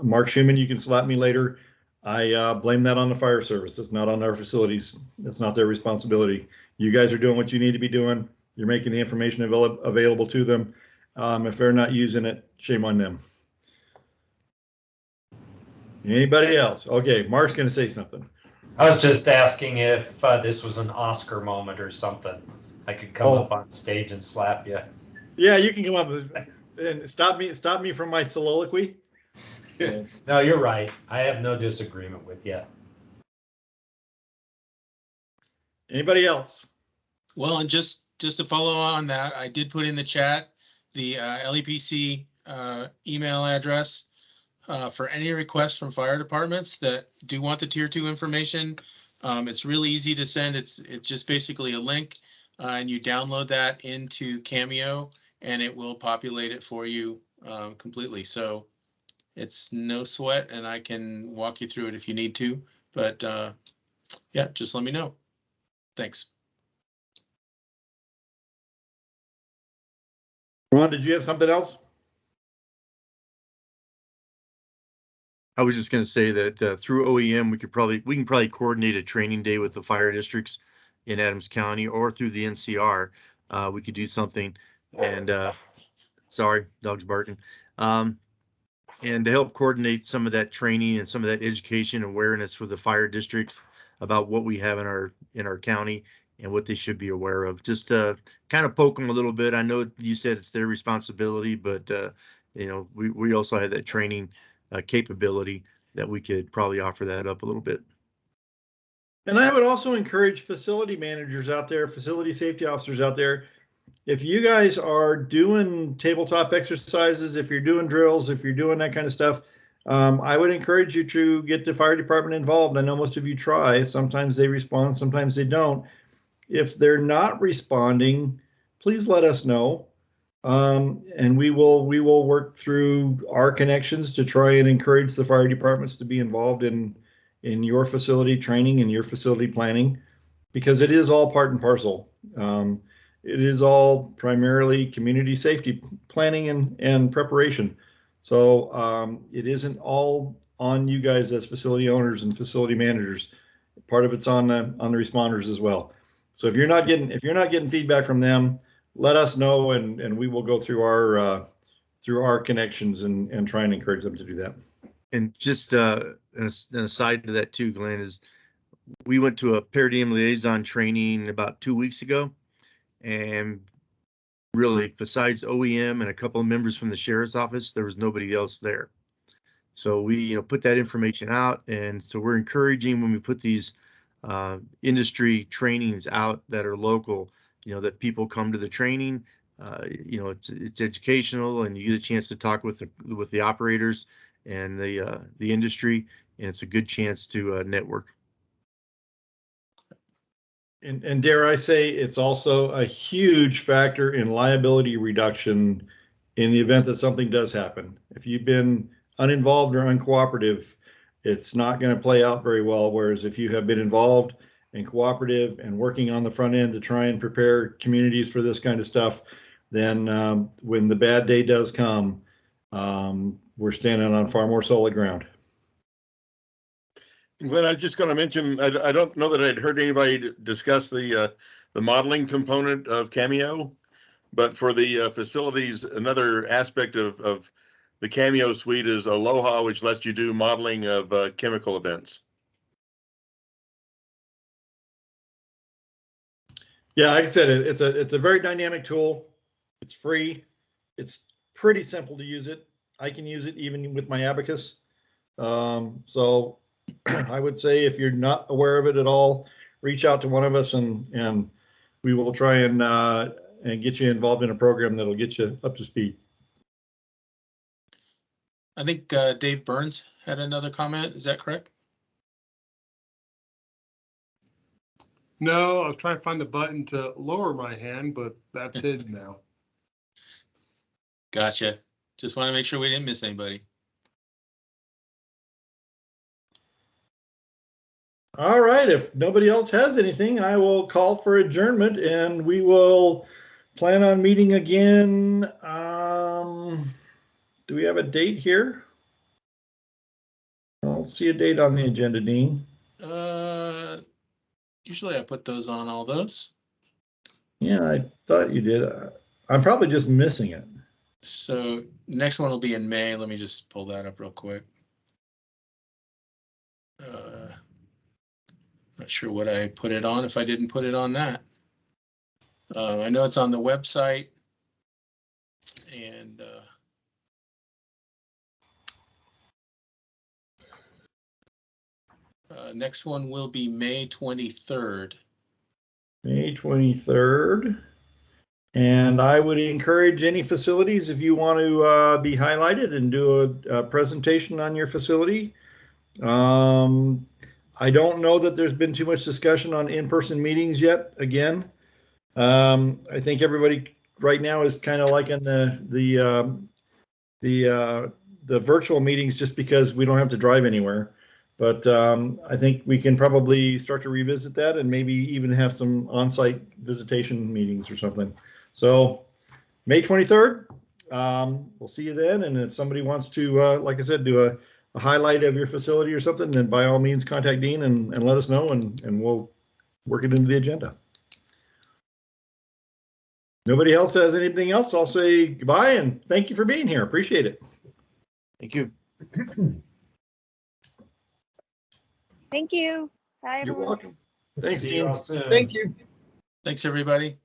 Mark Schumann, you can slap me later. I blame that on the fire service. It's not on our facilities. It's not their responsibility. You guys are doing what you need to be doing. You're making the information available to them. If they're not using it, shame on them. Anybody else? Okay, Mark's going to say something. I was just asking if this was an Oscar moment or something. I could come up on stage and slap you. Yeah, you can come up and stop me from my soliloquy. No, you're right. I have no disagreement with you. Anybody else? Well, and just to follow on that, I did put in the chat the LEPC email address for any requests from fire departments that do want the tier 2 information. It's really easy to send. It's just basically a link, and you download that into Cameo, and it will populate it for you completely. So it's no sweat, and I can walk you through it if you need to. But yeah, just let me know. Thanks. Ron, did you have something else? I was just going to say that through OEM, we can probably coordinate a training day with the fire districts in Adams County, or through the NCR. We could do something, and sorry, dog's barking. And to help coordinate some of that training and some of that education awareness for the fire districts about what we have in our county and what they should be aware of. Just to kind of poke them a little bit. I know you said it's their responsibility, but you know, we also have that training capability that we could probably offer that up a little bit. And I would also encourage facility managers out there, facility safety officers out there, if you guys are doing tabletop exercises, if you're doing drills, if you're doing that kind of stuff, I would encourage you to get the fire department involved. I know most of you try. Sometimes they respond, sometimes they don't. If they're not responding, please let us know. And we will work through our connections to try and encourage the fire departments to be involved in your facility training and your facility planning, because it is all part and parcel. It is all primarily community safety planning and preparation. So it isn't all on you guys as facility owners and facility managers. Part of it's on the responders as well. So if you're not getting feedback from them, let us know, and we will go through our connections and try and encourage them to do that. And just an aside to that too, Glenn, is we went to a paradigm liaison training about 2 weeks ago, and really, besides OEM and a couple of members from the sheriff's office, there was nobody else there. So we put that information out, and so we're encouraging when we put these industry trainings out that are local, that people come to the training. It's educational, and you get a chance to talk with the operators and the industry, and it's a good chance to network. And dare I say, it's also a huge factor in liability reduction in the event that something does happen. If you've been uninvolved or uncooperative, it's not going to play out very well. Whereas if you have been involved and cooperative and working on the front end to try and prepare communities for this kind of stuff, then when the bad day does come, we're standing on far more solid ground. Glenn, I was just going to mention, I don't know that I'd heard anybody discuss the modeling component of Cameo, but for the facilities, another aspect of the Cameo suite is Aloha, which lets you do modeling of chemical events. Yeah, like I said, it's a very dynamic tool. It's free. It's pretty simple to use it. I can use it even with my abacus. So I would say if you're not aware of it at all, reach out to one of us, and we will try and get you involved in a program that'll get you up to speed. I think Dave Burns had another comment. Is that correct? No, I was trying to find the button to lower my hand, but that's it now. Gotcha. Just want to make sure we didn't miss anybody. All right, if nobody else has anything, I will call for adjournment, and we will plan on meeting again. Do we have a date here? I don't see a date on the agenda, Dean. Usually I put those on all those. Yeah, I thought you did. I'm probably just missing it. So next one will be in May. Let me just pull that up real quick. Not sure what I put it on if I didn't put it on that. I know it's on the website, and next one will be May 23rd. May 23rd. And I would encourage any facilities, if you want to be highlighted and do a presentation on your facility. I don't know that there's been too much discussion on in-person meetings yet. Again, I think everybody right now is kind of like in the virtual meetings, just because we don't have to drive anywhere. But I think we can probably start to revisit that and maybe even have some on-site visitation meetings or something. So May 23rd, we'll see you then. And if somebody wants to, like I said, do a highlight of your facility or something, then by all means contact Dean and let us know, and we'll work it into the agenda. Nobody else has anything else, I'll say goodbye and thank you for being here. Appreciate it. Thank you. Thank you. Bye, You're everyone. welcome. Thanks, See you all Dean. soon. Thank you. Thanks, everybody.